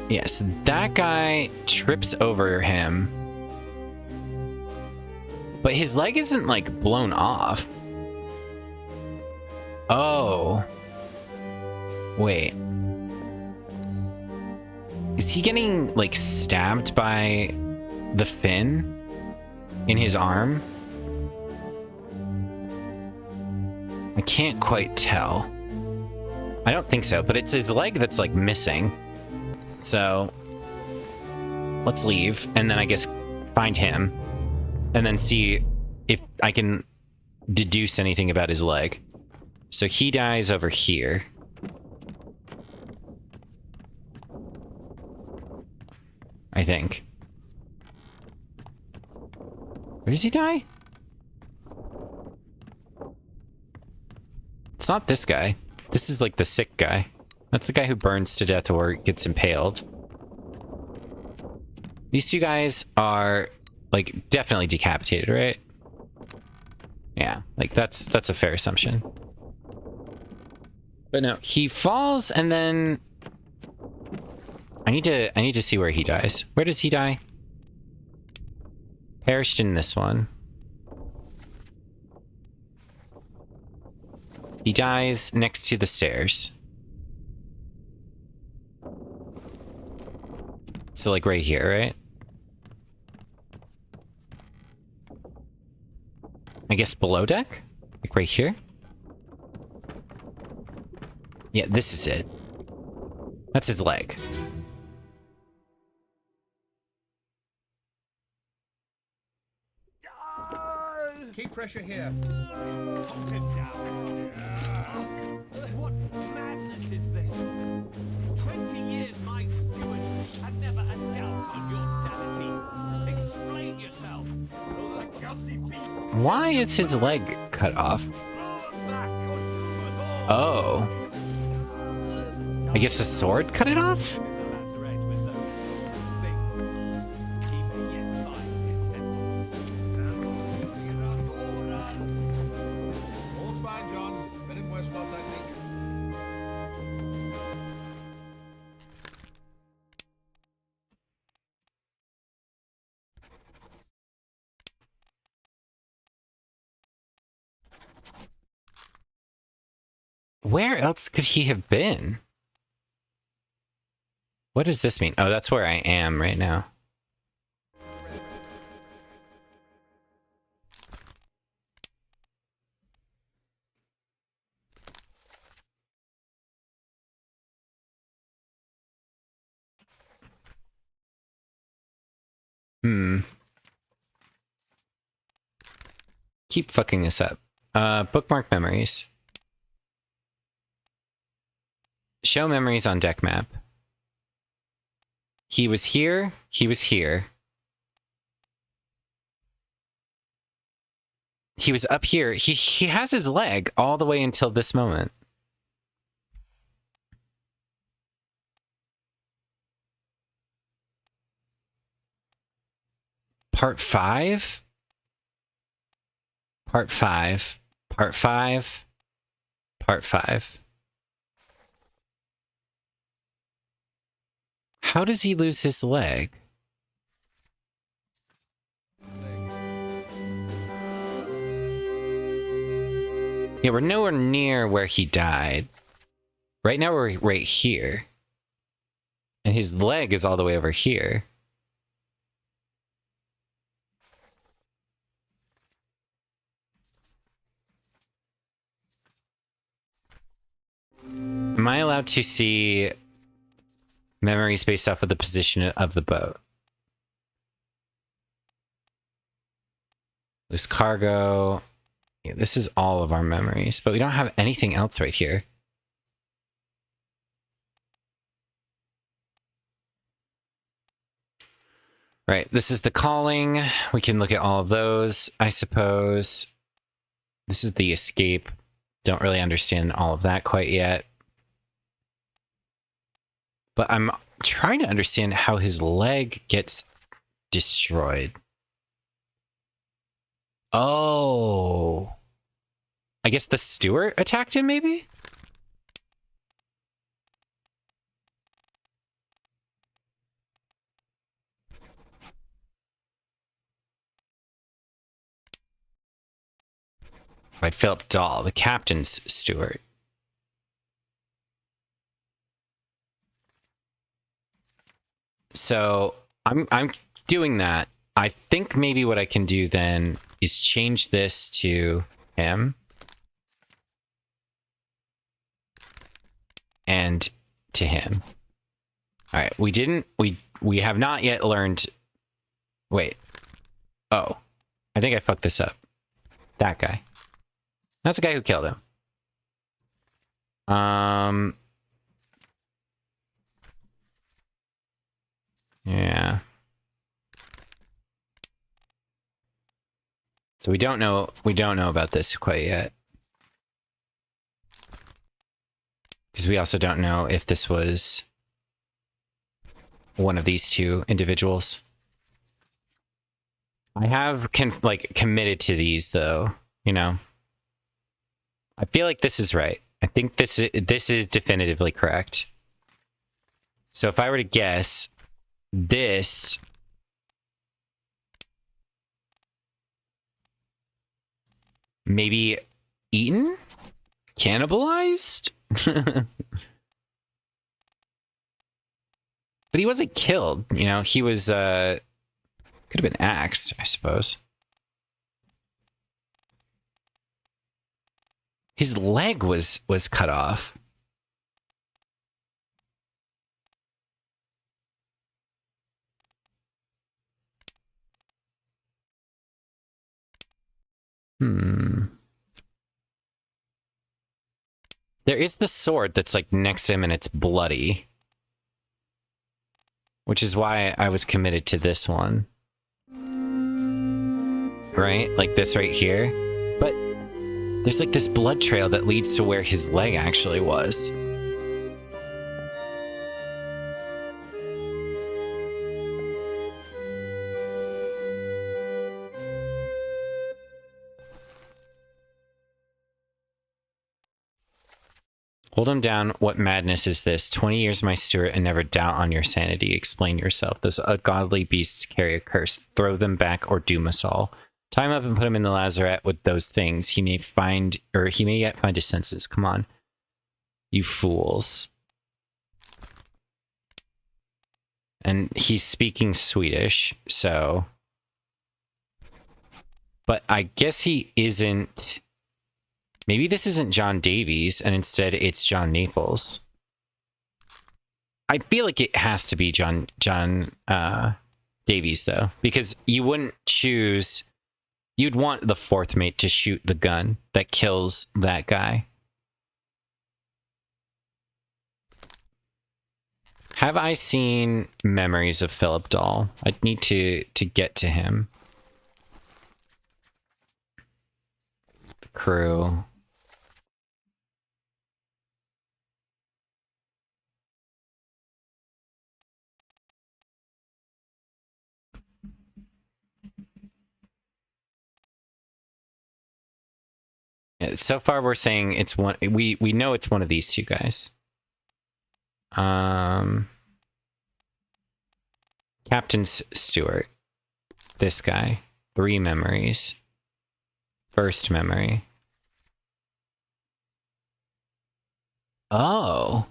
Yes, that guy trips over him. But his leg isn't, like, blown off. Oh. Wait. Is he getting, like, stabbed by the fin in his arm? I can't quite tell. I don't think so, but it's his leg that's, like, missing. So, let's leave, and then I guess find him, and then see if I can deduce anything about his leg. So he dies over here. I think. Where does he die? It's not this guy. This is like the sick guy. That's the guy who burns to death or gets impaled. These two guys are, like, definitely decapitated, right? Yeah, like, that's a fair assumption. But no, he falls and then... I need to see where he dies. Where does he die? Perished in this one. He dies next to the stairs. So, like, right here, right? I guess below deck? Like, right here? Yeah, this is it. That's his leg. Keep pressure here. Put him down. What madness is this? 20 years my steward, and never a doubt on your sanity. Explain yourself. Those are guilty beasts. Why is his leg cut off? Oh. I guess the sword cut it off? All's fine, John. Been in worse spots, I think. Where else could he have been? What does this mean? Oh, that's where I am right now. Keep fucking this up. Bookmark memories. Show memories on deck map. He was here. He was here. He was up here. He has his leg all the way until this moment. Part 5? Part 5. Part 5. Part 5. How does he lose his leg? Yeah, we're nowhere near where he died. Right now we're right here. And his leg is all the way over here. Am I allowed to see memories based off of the position of the boat? Loose cargo. Yeah, this is all of our memories, but we don't have anything else right here. Right, this is the calling. We can look at all of those, I suppose. This is the escape. Don't really understand all of that quite yet. But I'm trying to understand how his leg gets destroyed. Oh. I guess the steward attacked him, maybe? By Philip Dahl, the captain's steward. So I'm doing that. I think maybe what I can do then is change this to him. And to him. All right, we have not yet learned. Wait. Oh, I think I fucked this up. That guy. That's the guy who killed him. Yeah. So we don't know about this quite yet. Because we also don't know if this was one of these two individuals. I have committed to these though, you know. I feel like this is right. I think this is definitively correct. So if I were to guess, this maybe eaten? Cannibalized? But he wasn't killed, you know, he was could have been axed, I suppose. His leg was cut off. There is the sword that's like next to him and it's bloody. Which is why I was committed to this one. Right? Like this right here. But there's like this blood trail that leads to where his leg actually was. Hold him down. What madness is this? 20 years my steward and never doubt on your sanity. Explain yourself. Those ungodly beasts carry a curse. Throw them back or doom us all. Tie him up and put him in the lazarette with those things. He may yet find his senses. Come on. You fools. And he's speaking Swedish, so... But I guess he isn't... Maybe this isn't John Davies, and instead it's John Naples. I feel like it has to be John Davies, though, because you wouldn't choose... You'd want the fourth mate to shoot the gun that kills that guy. Have I seen Memories of Philip Dahl? I'd need to get to him. The crew. Yeah, so far we're saying it's one. We know it's one of these two guys. Captain Stewart. This guy. 3 memories. First memory. Oh.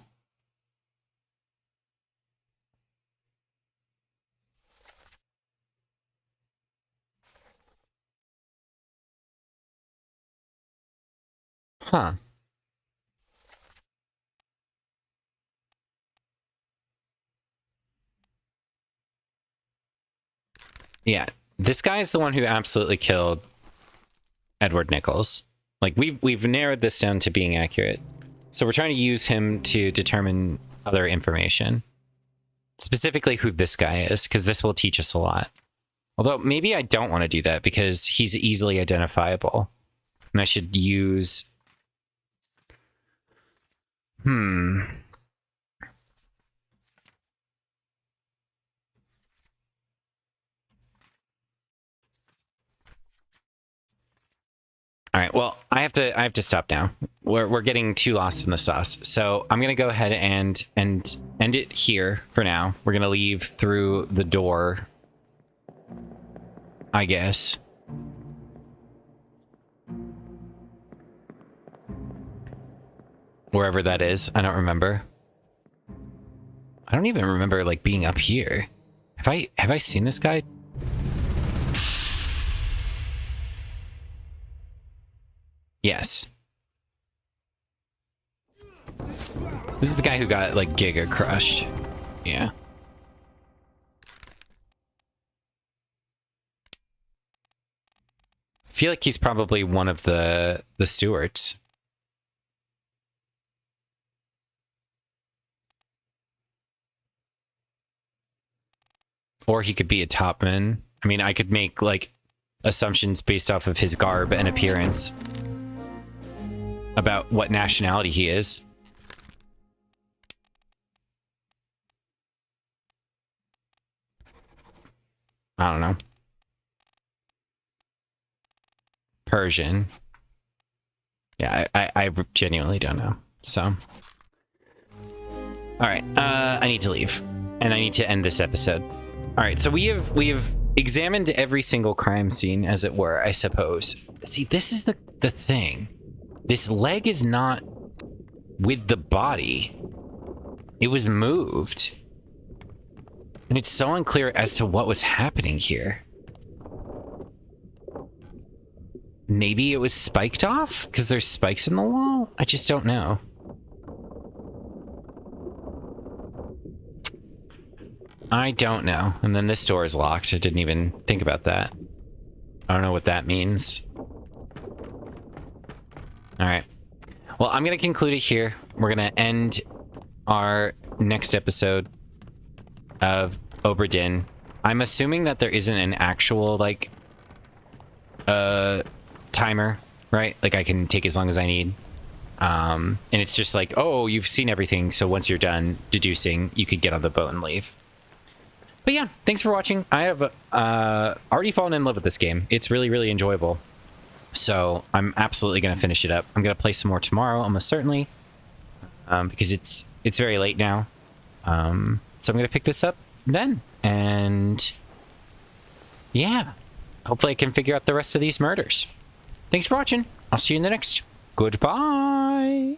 Huh. Yeah, this guy is the one who absolutely killed Edward Nichols. Like, we've narrowed this down to being accurate. So we're trying to use him to determine other information. Specifically who this guy is, because this will teach us a lot. Although, maybe I don't want to do that, because he's easily identifiable. And I should use... All right, well, I have to stop now. We're getting too lost in the sauce. So I'm gonna go ahead and end it here for now. We're gonna leave through the door, I guess. Wherever that is, I don't remember. I don't even remember like being up here. Have I seen this guy? Yes. This is the guy who got, like, Giga crushed. Yeah. I feel like he's probably one of the stewards. Or he could be a topman. I mean, I could make, like, assumptions based off of his garb and appearance about what nationality he is. I don't know. Persian. Yeah, I genuinely don't know. So. Alright, I need to leave. And I need to end this episode. Alright, so we have examined every single crime scene, as it were, I suppose. See, this is the thing. This leg is not with the body. It was moved. And it's so unclear as to what was happening here. Maybe it was spiked off? Because there's spikes in the wall? I just don't know. I don't know. And then this door is locked. I didn't even think about that. I don't know what that means. Alright. Well, I'm going to conclude it here. We're going to end our next episode of Obra Dinn. I'm assuming that there isn't an actual, like, timer, right? Like, I can take as long as I need. And it's just like, oh, you've seen everything, so once you're done deducing, you could get on the boat and leave. But yeah, thanks for watching. I have already fallen in love with this game. It's really, really enjoyable. So I'm absolutely going to finish it up. I'm going to play some more tomorrow, almost certainly, because it's very late now. So I'm going to pick this up then. And yeah, hopefully I can figure out the rest of these murders. Thanks for watching. I'll see you in the next. Goodbye.